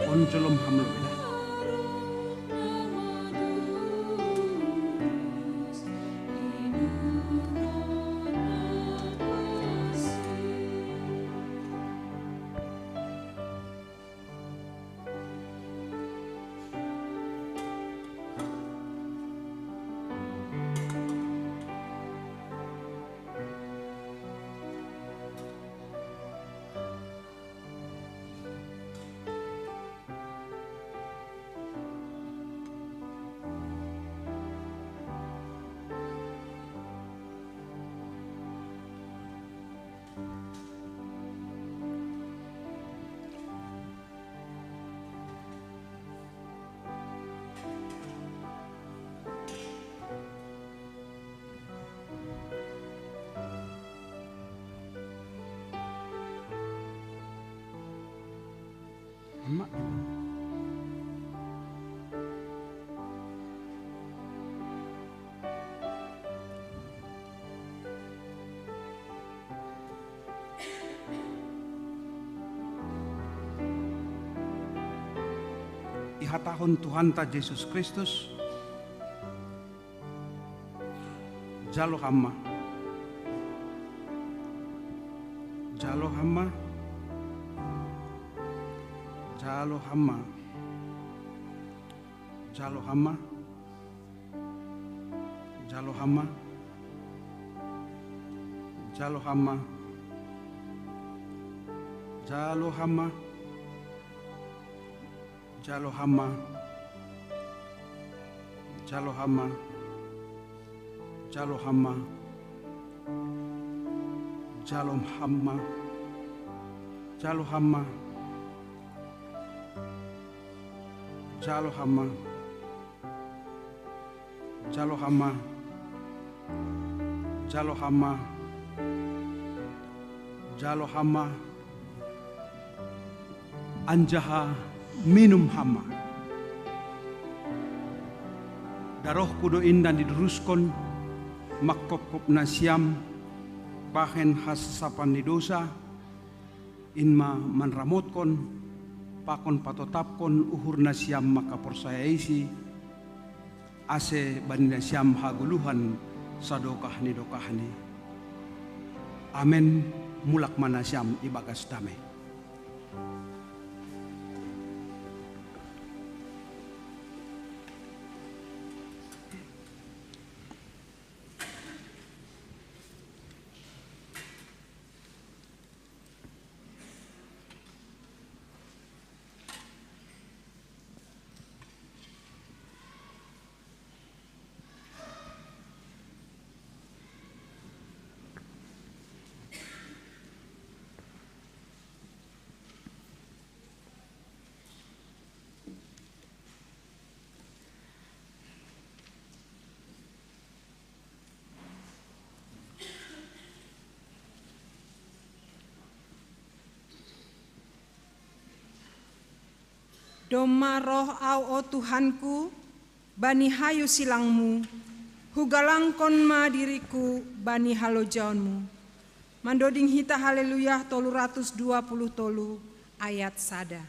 Onjolom hamlo beda. Emak. Ihatahon Tuhan ta Yesus Kristus. Jalohama. Jalohama. Jalohama. Jalohama. Jalohama. Jalohama. Jalohama. Jalohama, Jalohama, Jalohama, Jalomhama, Jalohama, Jalohama, Jalohama, Jalohama, Jalohama, Anjaha minum hama. Daroh kudo indan diduruskan makkop na siyam bahen hasapan ni dosa inma manramotkon pakon patotapkon uhur na siyam makaporsayaisi ase banina siyam haguluhan sa dokah ni. Amen. Mulak mana siyam ibagas damai.
Doma roh au o Tuhanku, bani hayu silangmu, hugalangkon ma diriku, bani halo jaunmu. Mandoding hita haleluya tolu 120 tolu ayat sada.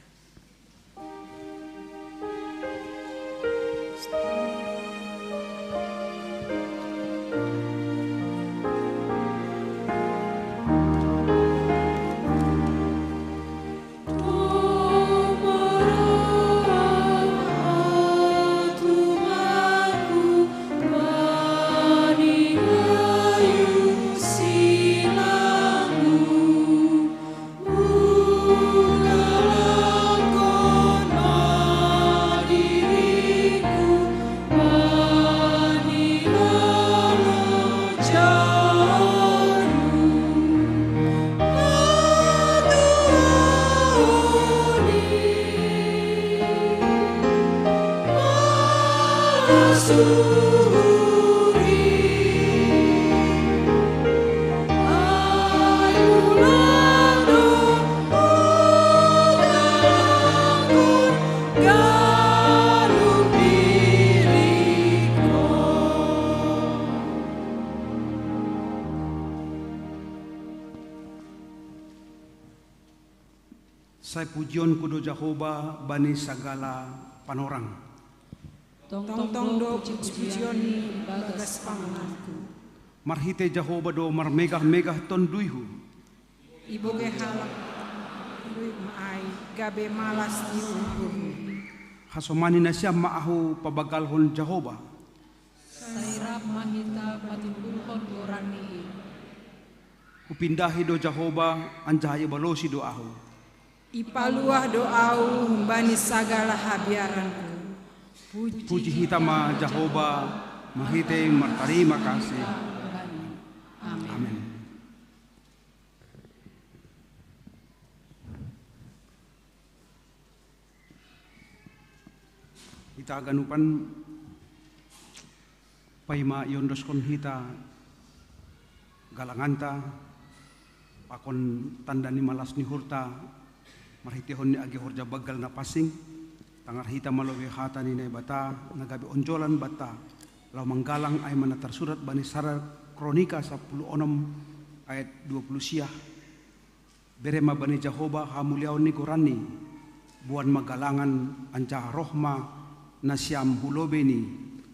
Saya pujian kudo Jehovah bani segala panorang.
Tong do pujian bagas panganku.
Marhite Jehovah do marmegah-megah ton duihu.
Ibu ge halak duit ai gabe malas di uhur.
Hasomani na siya maahu pabagalhon Jehovah.
Sairap mahita patimbulhon dorani.
Kupindahi do Jehovah anjahay balosi do ahu.
Ipaluah doau humbani sagala habiaranku.
Puji hitama Jehovah mahite martarima kasih. Amin. Ita ganupan paima yondoskon hita galanganta pakon tanda ni malas ni hurta marhitihon ni agi horja bagal na pasing tangar hita malawi hata ni bata nagabi onjolan bata law manggalang ay manatar surat bani sara kronika 10 ayat 20 siyah berema bani Jehovah hamuliaw ni Qurani buan magalangan anca rohma nasyam hulobeni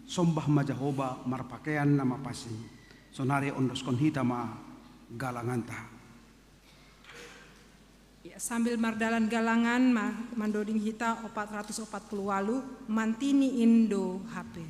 sombah ma Jehovah marpakaian nama pasing sonare ondoskon hita ma galanganta.
Ya, sambil mardalan galangan mandoding hita 440 walu mantini Indo HP.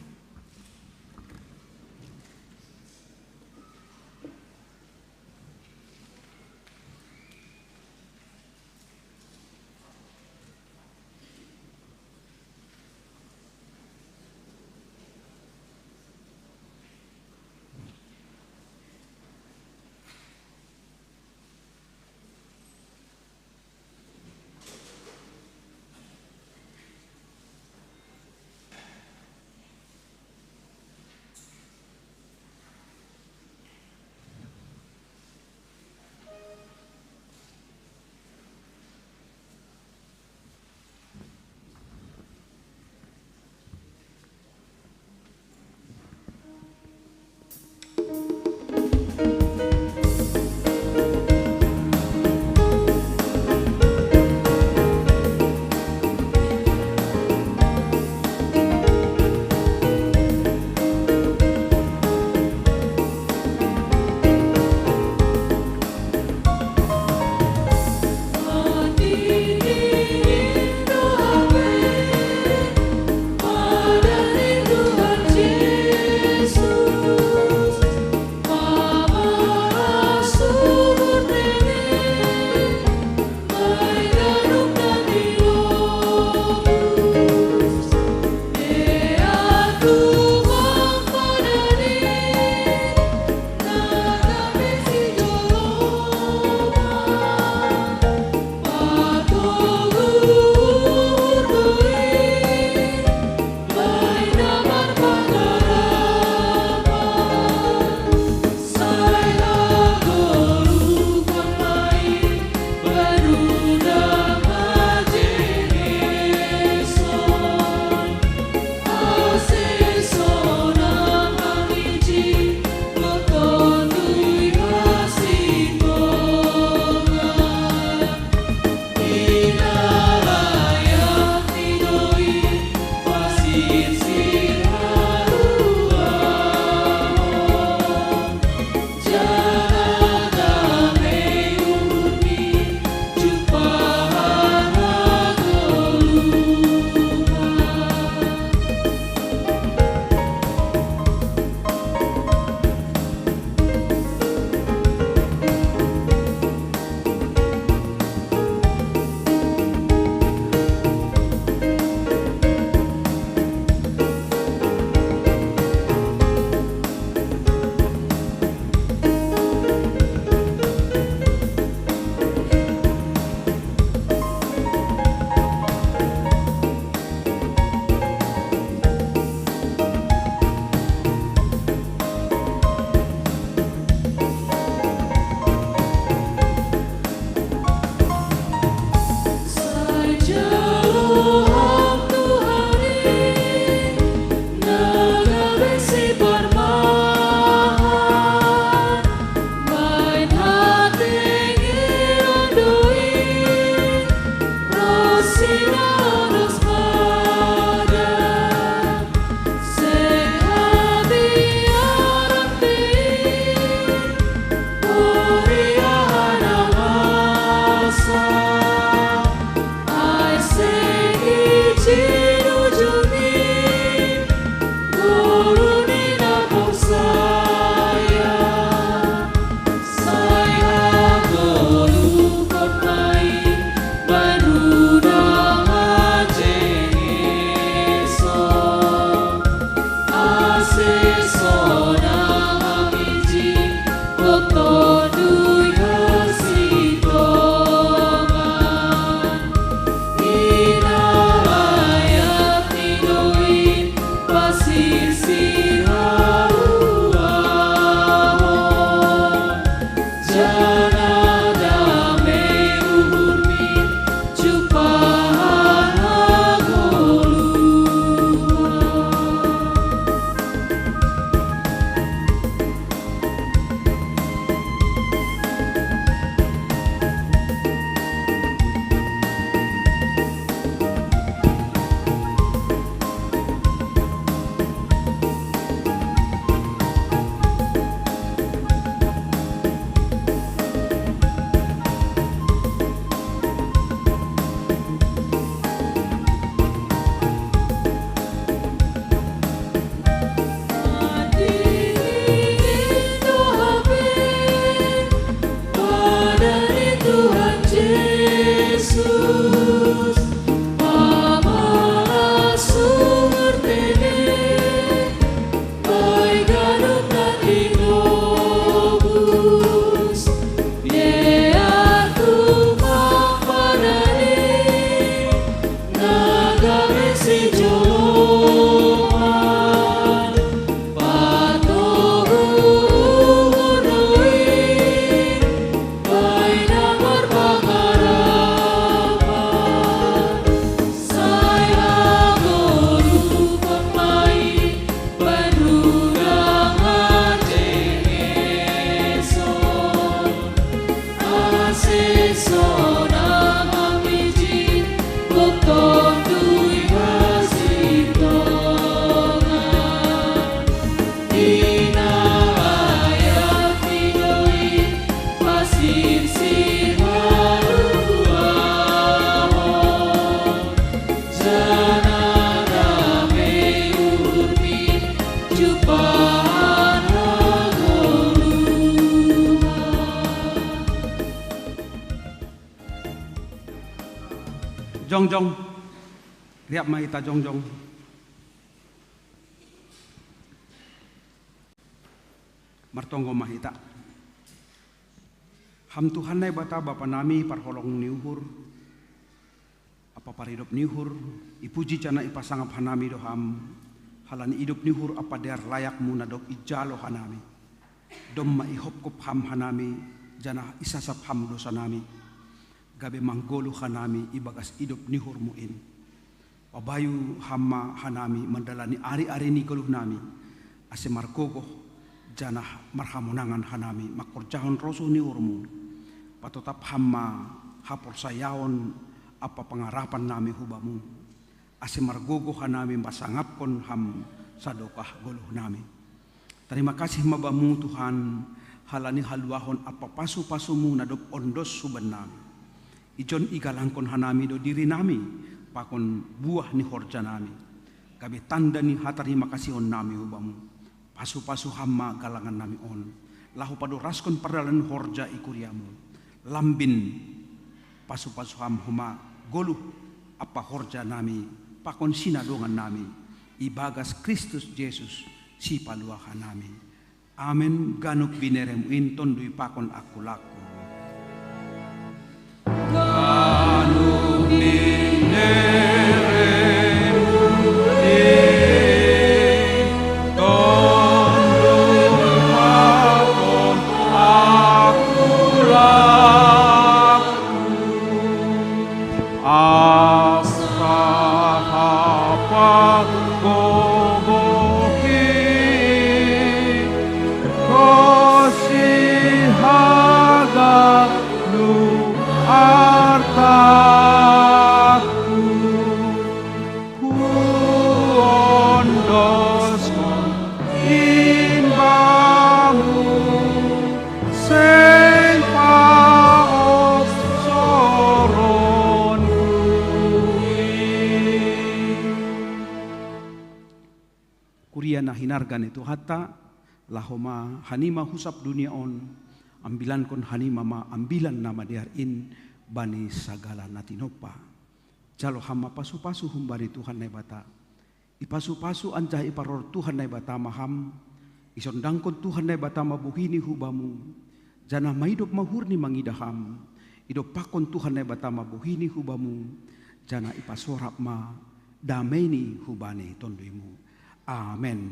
Jongjong, riap mahita jongjong. Martonggo mahita. Ham Tuhan nai bata bapa nami parholong niuhur. Apa paridop niuhur, ipuji cana ipasangap hanami doham. Halani hidup niuhur apa der layak munadok ijalo hanami. Domma ihop kup ham hanami, jana isasap ham dosa nami. Gabe manggolu hanami ibagas hidup nihur muin. Pabayu hamma hanami mandalani ari-ari ni keluh nami. Ase margogo janah marhamonangan hanami makorjahon rosu nihurmu. Patotap hamma hapor sayaon apa pengarapan nami hubamu. Ase margogo hanami basangapkon ham sadokah goluh nami. Terima kasih mabamu Tuhan halani haluahon apa pasu-pasumu nadop ondos suban nami. Ijon igalangkon hanami do diri nami pakon buah ni horja nami. Kabe tanda ni hatari makasih on nami ubamu. Pasu-pasu hamma galangan nami on. Lahu padu raskon perdalan horja ikuriamu. Lambin pasu-pasu ham huma goluh apa horja nami pakon sinadongan nami. Ibagas Kristus Yesus si paluahan nami. Amen ganuk binerem in tondui pakon aku laku.
Kasihan
kuria na hinargan itu hatta lahoma hanima husap dunia on ambilan kon hanima ma ambilan nama diarin bani sagala natinopa jalo hama pasu-pasu humbari Tuhan na bata ipasu-pasu anjah iparor Tuhan na bata maham isondangkon Tuhan na bata mabuhini hubamu jana maidop mahurni mangidaham idop pakon Tuhan na bata mabuhini hubamu jana ipasorap ma dameni hubani tonduimu. Amen.